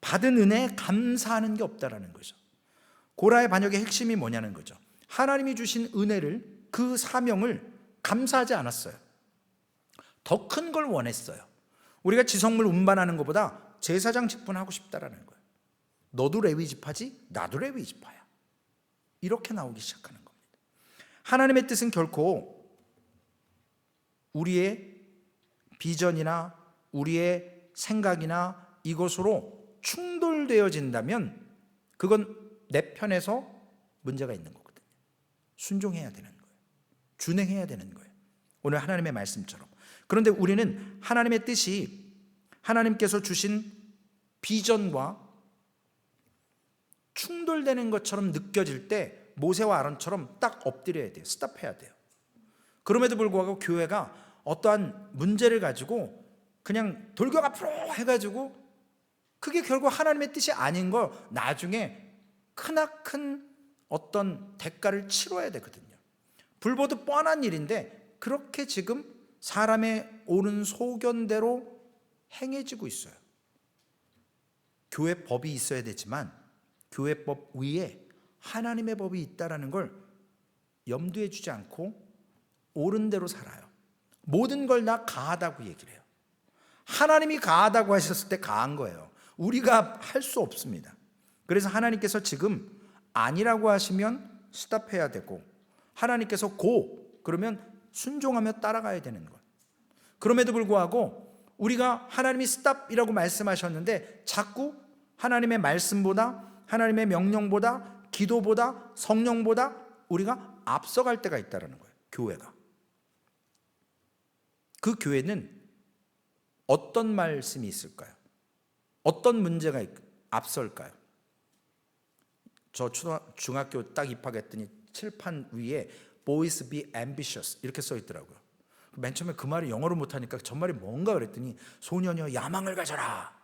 받은 은혜에 감사하는 게 없다라는 거죠. 고라의 반역의 핵심이 뭐냐는 거죠. 하나님이 주신 은혜를, 그 사명을 감사하지 않았어요. 더 큰 걸 원했어요. 우리가 지성물 운반하는 것보다 제사장 직분하고 싶다라는 거예요. 너도 레위 지파지, 나도 레위 지파야. 이렇게 나오기 시작하는 겁니다. 하나님의 뜻은 결코 우리의 비전이나 우리의 생각이나 이것으로 충돌되어진다면 그건 내 편에서 문제가 있는 거거든요. 순종해야 되는 거예요. 준행해야 되는 거예요. 오늘 하나님의 말씀처럼. 그런데 우리는 하나님의 뜻이 하나님께서 주신 비전과 충돌되는 것처럼 느껴질 때 모세와 아론처럼 딱 엎드려야 돼요. 스탑해야 돼요. 그럼에도 불구하고 교회가 어떠한 문제를 가지고 그냥 돌격 앞으로 해가지고 그게 결국 하나님의 뜻이 아닌 거 나중에 크나큰 어떤 대가를 치러야 되거든요. 불보듯 뻔한 일인데 그렇게 지금 사람의 옳은 소견대로 행해지고 있어요. 교회 법이 있어야 되지만 교회법 위에 하나님의 법이 있다는 걸 염두에 주지 않고 옳은 대로 살아요. 모든 걸 다 가하다고 얘기를 해요. 하나님이 가하다고 하셨을 때 가한 거예요. 우리가 할 수 없습니다. 그래서 하나님께서 지금 아니라고 하시면 스탑해야 되고 하나님께서 고 그러면 순종하며 따라가야 되는 것. 그럼에도 불구하고 우리가 하나님이 스탑이라고 말씀하셨는데 자꾸 하나님의 말씀보다 하나님의 명령보다 기도보다 성령보다 우리가 앞서갈 때가 있다는 거예요. 교회가. 그 교회는 어떤 말씀이 있을까요? 어떤 문제가 앞설까요? 저 중학교 딱 입학했더니 칠판 위에 Boys be ambitious 이렇게 써 있더라고요. 맨 처음에 그 말이 영어로 못하니까 저 말이 뭔가 그랬더니 소년이여 야망을 가져라.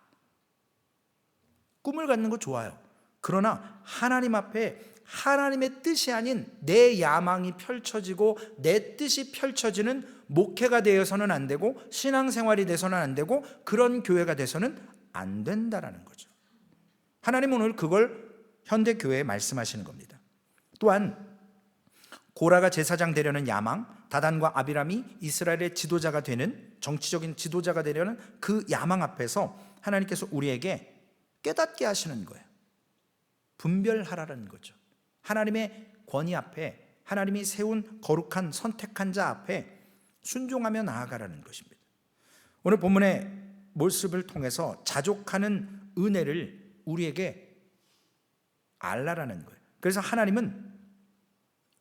꿈을 갖는 거 좋아요. 그러나 하나님 앞에 하나님의 뜻이 아닌 내 야망이 펼쳐지고 내 뜻이 펼쳐지는 목회가 되어서는 안 되고 신앙생활이 돼서는 안 되고 그런 교회가 돼서는 안 된다라는 거죠. 하나님은 오늘 그걸 현대교회에 말씀하시는 겁니다. 또한 고라가 제사장 되려는 야망, 다단과 아비람이 이스라엘의 지도자가 되는 정치적인 지도자가 되려는 그 야망 앞에서 하나님께서 우리에게 깨닫게 하시는 거예요. 분별하라는 거죠. 하나님의 권위 앞에 하나님이 세운 거룩한 선택한 자 앞에 순종하며 나아가라는 것입니다. 오늘 본문의 모습을 통해서 자족하는 은혜를 우리에게 알라라는 거예요. 그래서 하나님은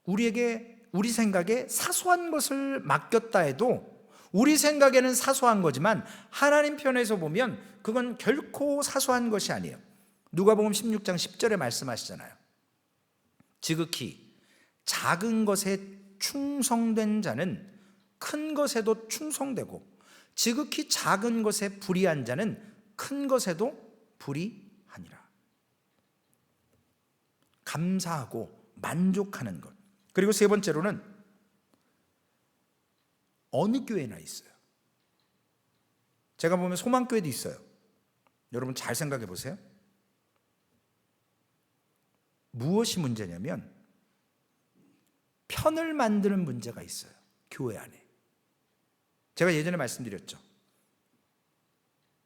우리에게 우리 생각에 사소한 것을 맡겼다 해도 우리 생각에는 사소한 거지만 하나님 편에서 보면 그건 결코 사소한 것이 아니에요. 누가복음 16장 10절에 말씀하시잖아요. 지극히 작은 것에 충성된 자는 큰 것에도 충성되고 지극히 작은 것에 불의한 자는 큰 것에도 불의하니라. 감사하고 만족하는 것. 그리고 세 번째로는 어느 교회나 있어요. 제가 보면 소망교회도 있어요. 여러분 잘 생각해 보세요. 무엇이 문제냐면 편을 만드는 문제가 있어요. 교회 안에. 제가 예전에 말씀드렸죠.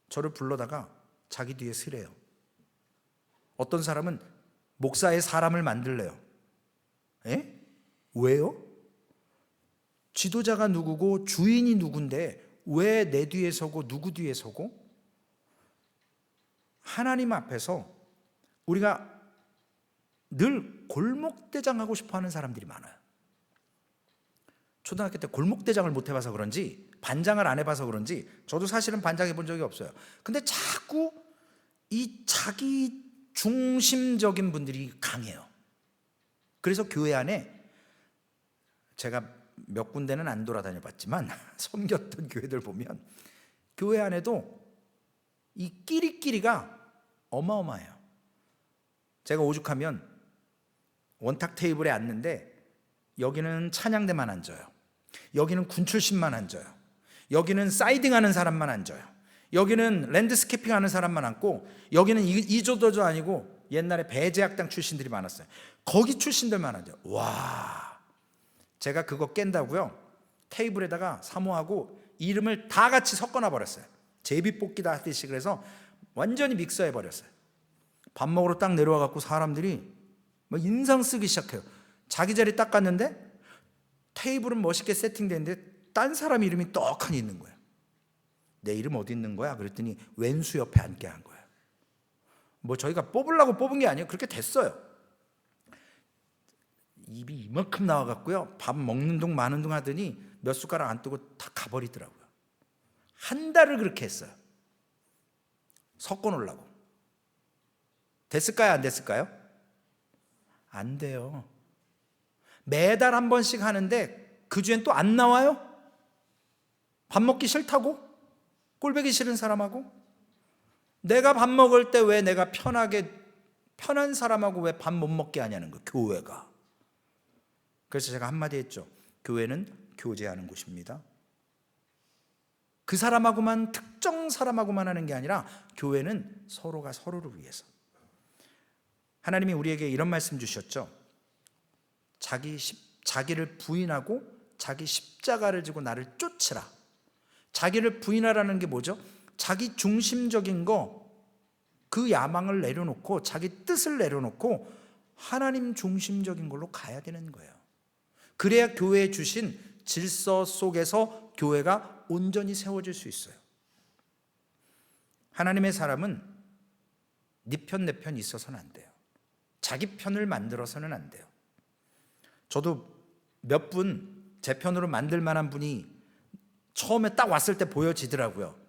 저를 불러다가 자기 뒤에 서래요. 어떤 사람은 목사의 사람을 만들래요. 에? 왜요? 지도자가 누구고 주인이 누군데 왜 내 뒤에 서고 누구 뒤에 서고? 하나님 앞에서 우리가 늘 골목대장 하고 싶어 하는 사람들이 많아요. 초등학교 때 골목대장을 못 해봐서 그런지 반장을 안 해봐서 그런지 저도 사실은 반장해 본 적이 없어요. 근데 자꾸 이 자기 중심적인 분들이 강해요. 그래서 교회 안에 제가 몇 군데는 안 돌아다녀 봤지만 섬겼던 교회들 보면 교회 안에도 이 끼리끼리가 어마어마해요. 제가 오죽하면 원탁 테이블에 앉는데 여기는 찬양대만 앉아요. 여기는 군 출신만 앉아요. 여기는 사이딩하는 사람만 앉아요. 여기는 랜드스케이핑 하는 사람만 앉고, 여기는 이조도조 아니고 옛날에 배제학당 출신들이 많았어요. 거기 출신들만 앉아요. 와, 제가 그거 깬다고요 테이블에다가 사모하고 이름을 다 같이 섞어놔 버렸어요. 제비뽑기다 하듯이. 그래서 완전히 믹서해 버렸어요. 밥 먹으러 딱 내려와 갖고 사람들이 막 인상 쓰기 시작해요. 자기 자리 딱 갔는데 테이블은 멋있게 세팅되는데 딴 사람 이름이 떡하니 있는 거예요. 내 이름 어디 있는 거야? 그랬더니 왼수 옆에 앉게 한 거예요. 뭐 저희가 뽑으려고 뽑은 게 아니에요. 그렇게 됐어요. 입이 이만큼 나와갖고요, 밥 먹는 둥 마는 둥 하더니 몇 숟가락 안 뜨고 다 가버리더라고요. 한 달을 그렇게 했어요. 섞어 놓으려고. 됐을까요? 안 됐을까요? 안 돼요. 매달 한 번씩 하는데 그 주엔 또 안 나와요? 밥 먹기 싫다고? 꼴보기 싫은 사람하고? 내가 밥 먹을 때 왜 내가 편한 사람하고 왜 밥 못 먹게 하냐는 거예요, 교회가. 그래서 제가 한마디 했죠. 교회는 교제하는 곳입니다. 그 사람하고만, 특정 사람하고만 하는 게 아니라 교회는 서로가 서로를 위해서. 하나님이 우리에게 이런 말씀 주셨죠. 자기를 부인하고 자기 십자가를 지고 나를 쫓으라. 자기를 부인하라는 게 뭐죠? 자기 중심적인 거, 그 야망을 내려놓고 자기 뜻을 내려놓고 하나님 중심적인 걸로 가야 되는 거예요. 그래야 교회에 주신 질서 속에서 교회가 온전히 세워질 수 있어요. 하나님의 사람은 네 편 내 편이 있어서는 안 돼요. 자기 편을 만들어서는 안 돼요. 저도 몇 분 제 편으로 만들 만한 분이 처음에 딱 왔을 때 보여지더라고요.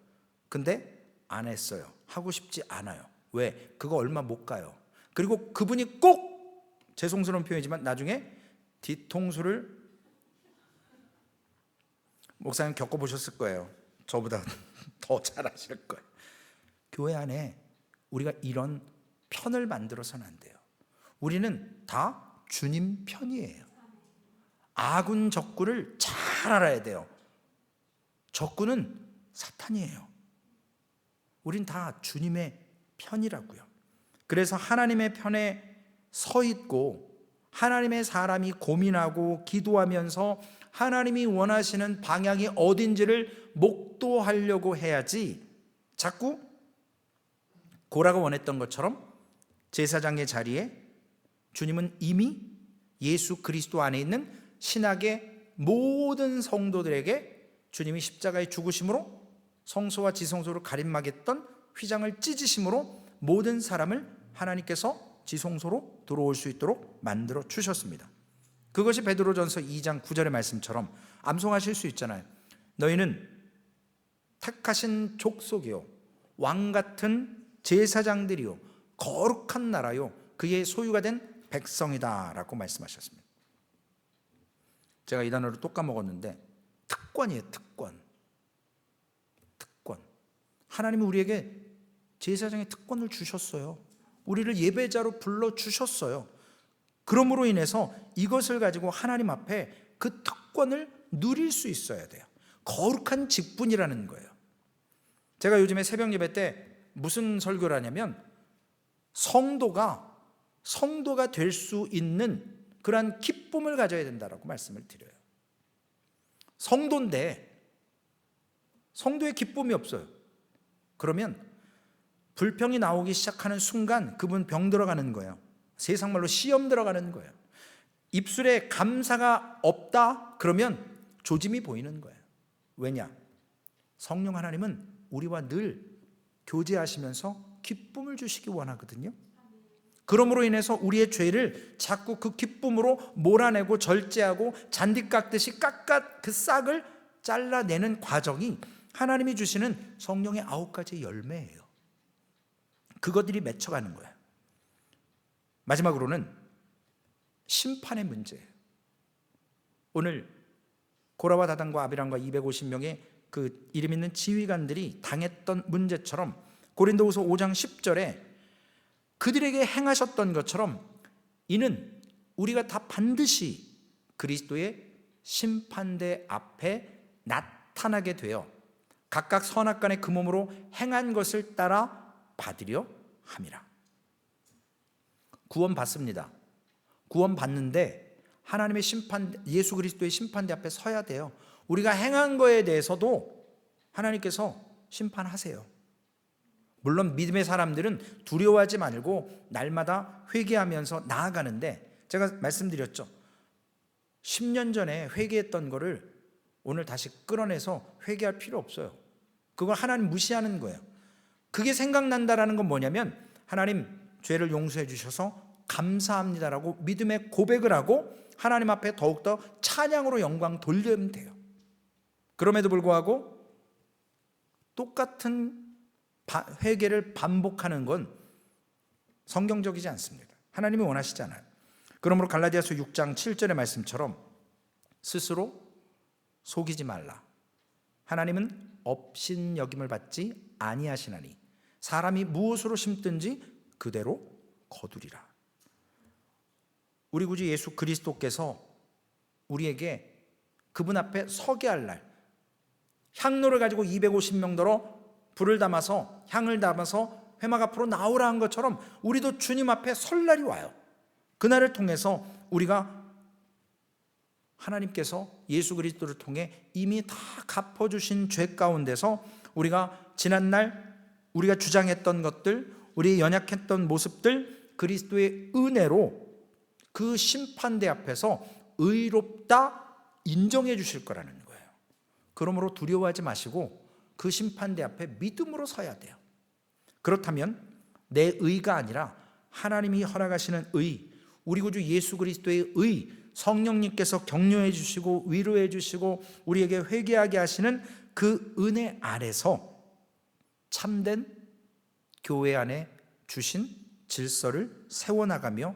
근데 안 했어요. 하고 싶지 않아요. 왜? 그거 얼마 못 가요. 그리고 그분이 꼭, 죄송스러운 표현이지만 나중에 뒤통수를, 목사님 겪어보셨을 거예요. 저보다 더 잘 아실 거예요. 교회 안에 우리가 이런 편을 만들어서는 안 돼요. 우리는 다 주님 편이에요. 아군 적군을 잘 알아야 돼요. 적군은 사탄이에요. 우린 다 주님의 편이라고요. 그래서 하나님의 편에 서 있고 하나님의 사람이 고민하고 기도하면서 하나님이 원하시는 방향이 어딘지를 목도하려고 해야지, 자꾸 고라가 원했던 것처럼 제사장의 자리에 주님은 이미 예수 그리스도 안에 있는 신학의 모든 성도들에게 주님이 십자가의 죽으심으로 성소와 지성소를 가림막았던 휘장을 찢으심으로 모든 사람을 하나님께서 지성소로 들어올 수 있도록 만들어 주셨습니다. 그것이 베드로전서 2장 9절의 말씀처럼 암송하실 수 있잖아요. 너희는 택하신 족속이요 왕같은 제사장들이요 거룩한 나라요 그의 소유가 된 백성이다 라고 말씀하셨습니다. 제가 이 단어를 또 까먹었는데 특권이에요. 특권. 하나님이 우리에게 제사장의 특권을 주셨어요. 우리를 예배자로 불러주셨어요. 그러므로 인해서 이것을 가지고 하나님 앞에 그 특권을 누릴 수 있어야 돼요. 거룩한 직분이라는 거예요. 제가 요즘에 새벽 예배 때 무슨 설교를 하냐면 성도가 될 수 있는 그러한 기쁨을 가져야 된다라고 말씀을 드려요. 성도인데 성도의 기쁨이 없어요. 그러면 불평이 나오기 시작하는 순간 그분 병 들어가는 거예요. 세상 말로 시험 들어가는 거예요. 입술에 감사가 없다 그러면 조짐이 보이는 거예요. 왜냐? 성령 하나님은 우리와 늘 교제하시면서 기쁨을 주시기 원하거든요. 그러므로 인해서 우리의 죄를 자꾸 그 기쁨으로 몰아내고 절제하고 잔디 깎듯이 깎아 그 싹을 잘라내는 과정이 하나님이 주시는 성령의 9가지 열매예요. 그것들이 맺혀가는 거예요. 마지막으로는 심판의 문제예요. 오늘 고라와 다단과 아비람과 250명의 그 이름 있는 지휘관들이 당했던 문제처럼 고린도후서 5장 10절에 그들에게 행하셨던 것처럼 이는 우리가 다 반드시 그리스도의 심판대 앞에 나타나게 되어 각각 선악간에 그 몸으로 행한 것을 따라 받으려 함이라. 구원 받습니다. 구원 받는데 하나님의 예수 그리스도의 심판대 앞에 서야 돼요. 우리가 행한 거에 대해서도 하나님께서 심판하세요. 물론 믿음의 사람들은 두려워하지 말고 날마다 회개하면서 나아가는데, 제가 말씀드렸죠. 10년 전에 회개했던 거를 오늘 다시 끌어내서 회개할 필요 없어요. 그걸 하나님 무시하는 거예요. 그게 생각난다라는 건 뭐냐면, 하나님 죄를 용서해 주셔서 감사합니다라고 믿음의 고백을 하고 하나님 앞에 더욱더 찬양으로 영광 돌리면 돼요. 그럼에도 불구하고 똑같은 회개를 반복하는 건 성경적이지 않습니다. 하나님이 원하시잖아요. 그러므로 갈라디아서 6장 7절의 말씀처럼 스스로 속이지 말라. 하나님은 업신여김을 받지 아니하시나니 사람이 무엇으로 심든지 그대로 거두리라. 우리 구주 예수 그리스도께서 우리에게 그분 앞에 서게 할 날, 향로를 가지고 250명더러 불을 담아서 향을 담아서 회막 앞으로 나오라 한 것처럼 우리도 주님 앞에 설 날이 와요. 그날을 통해서 우리가 하나님께서 예수 그리스도를 통해 이미 다 갚아주신 죄 가운데서 우리가 지난날 우리가 주장했던 것들, 우리의 연약했던 모습들 그리스도의 은혜로 그 심판대 앞에서 의롭다 인정해 주실 거라는 거예요. 그러므로 두려워하지 마시고 그 심판대 앞에 믿음으로 서야 돼요. 그렇다면 내 의가 아니라 하나님이 허락하시는 의, 우리 구주 예수 그리스도의 의, 성령님께서 격려해 주시고 위로해 주시고 우리에게 회개하게 하시는 그 은혜 아래서 참된 교회 안에 주신 질서를 세워나가며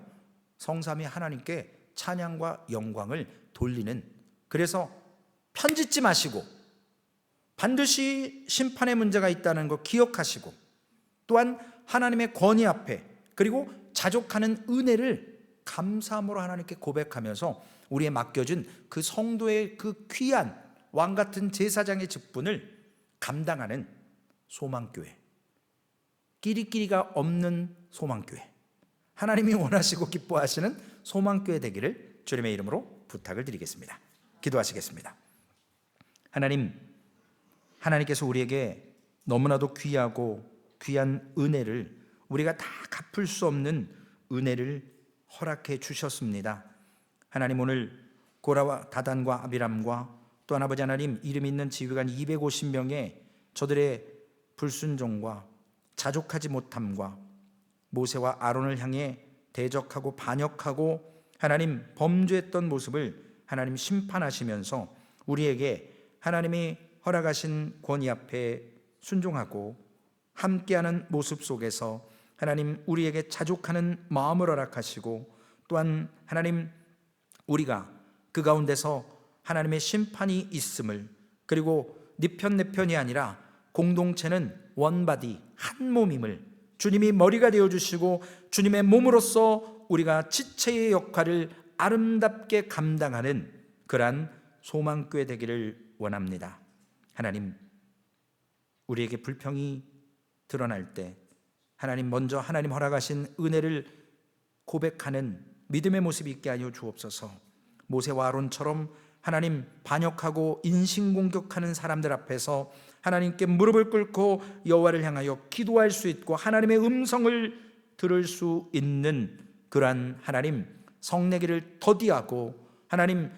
성삼위 하나님께 찬양과 영광을 돌리는, 그래서 편짓지 마시고 반드시 심판의 문제가 있다는 거 기억하시고, 또한 하나님의 권위 앞에 그리고 자족하는 은혜를 감사함으로 하나님께 고백하면서 우리의 맡겨진 그 성도의 그 귀한 왕같은 제사장의 직분을 감당하는 소망교회, 끼리끼리가 없는 소망교회, 하나님이 원하시고 기뻐하시는 소망교회 되기를 주님의 이름으로 부탁을 드리겠습니다. 기도하시겠습니다. 하나님께서 우리에게 너무나도 귀하고 귀한 은혜를, 우리가 다 갚을 수 없는 은혜를 허락해 주셨습니다. 하나님, 오늘 고라와 다단과 아비람과 또한 아버지 하나님 이름 있는 지휘관 250명의 저들의 불순종과 자족하지 못함과 모세와 아론을 향해 대적하고 반역하고 하나님 범죄했던 모습을 하나님 심판하시면서 우리에게 하나님이 허락하신 권위 앞에 순종하고 함께하는 모습 속에서 하나님 우리에게 자족하는 마음을 허락하시고, 또한 하나님 우리가 그 가운데서 하나님의 심판이 있음을, 그리고 네 편 내 편이 아니라 공동체는 원바디 한 몸임을 주님이 머리가 되어주시고 주님의 몸으로서 우리가 지체의 역할을 아름답게 감당하는 그러한 소망교회 되기를 원합니다. 하나님, 우리에게 불평이 드러날 때 하나님 먼저 하나님 허락하신 은혜를 고백하는 믿음의 모습이 있게 하여 주옵소서. 모세와 아론처럼 하나님 반역하고 인신공격하는 사람들 앞에서 하나님께 무릎을 꿇고 여호와를 향하여 기도할 수 있고 하나님의 음성을 들을 수 있는 그러한 하나님 성내기를 더디하고 하나님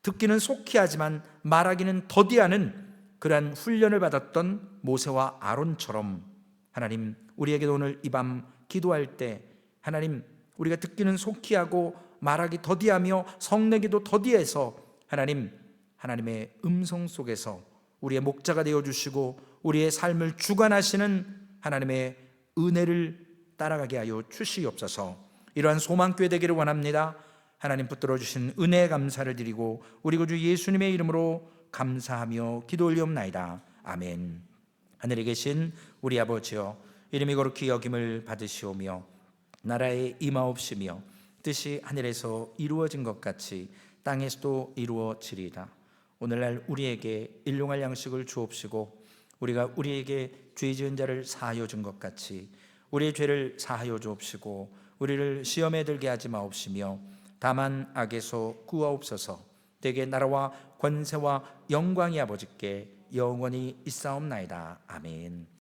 듣기는 속히 하지만 말하기는 더디하는 그러한 훈련을 받았던 모세와 아론처럼 하나님 우리에게도 오늘 이 밤 기도할 때 하나님 우리가 듣기는 속히 하고 말하기 더디하며 성내기도 더디해서 하나님의 음성 속에서 우리의 목자가 되어주시고 우리의 삶을 주관하시는 하나님의 은혜를 따라가게 하여 주시옵소서. 이러한 소망교회 되기를 원합니다. 하나님 붙들어 주신 은혜에 감사를 드리고 우리 구주 예수님의 이름으로 감사하며 기도 올리옵나이다. 아멘. 하늘에 계신 우리 아버지여, 이름이 거룩히 여김을 받으시오며 나라에 임하옵시며 뜻이 하늘에서 이루어진 것 같이 땅에서도 이루어지리이다. 오늘날 우리에게 일용할 양식을 주옵시고 우리가 우리에게 죄 지은 자를 사하여 준 것 같이 우리의 죄를 사하여 주옵시고 우리를 시험에 들게 하지 마옵시며 다만 악에서 구하옵소서. 대개 나라와 권세와 영광이 아버지께 영원히 있사옵나이다. 아멘.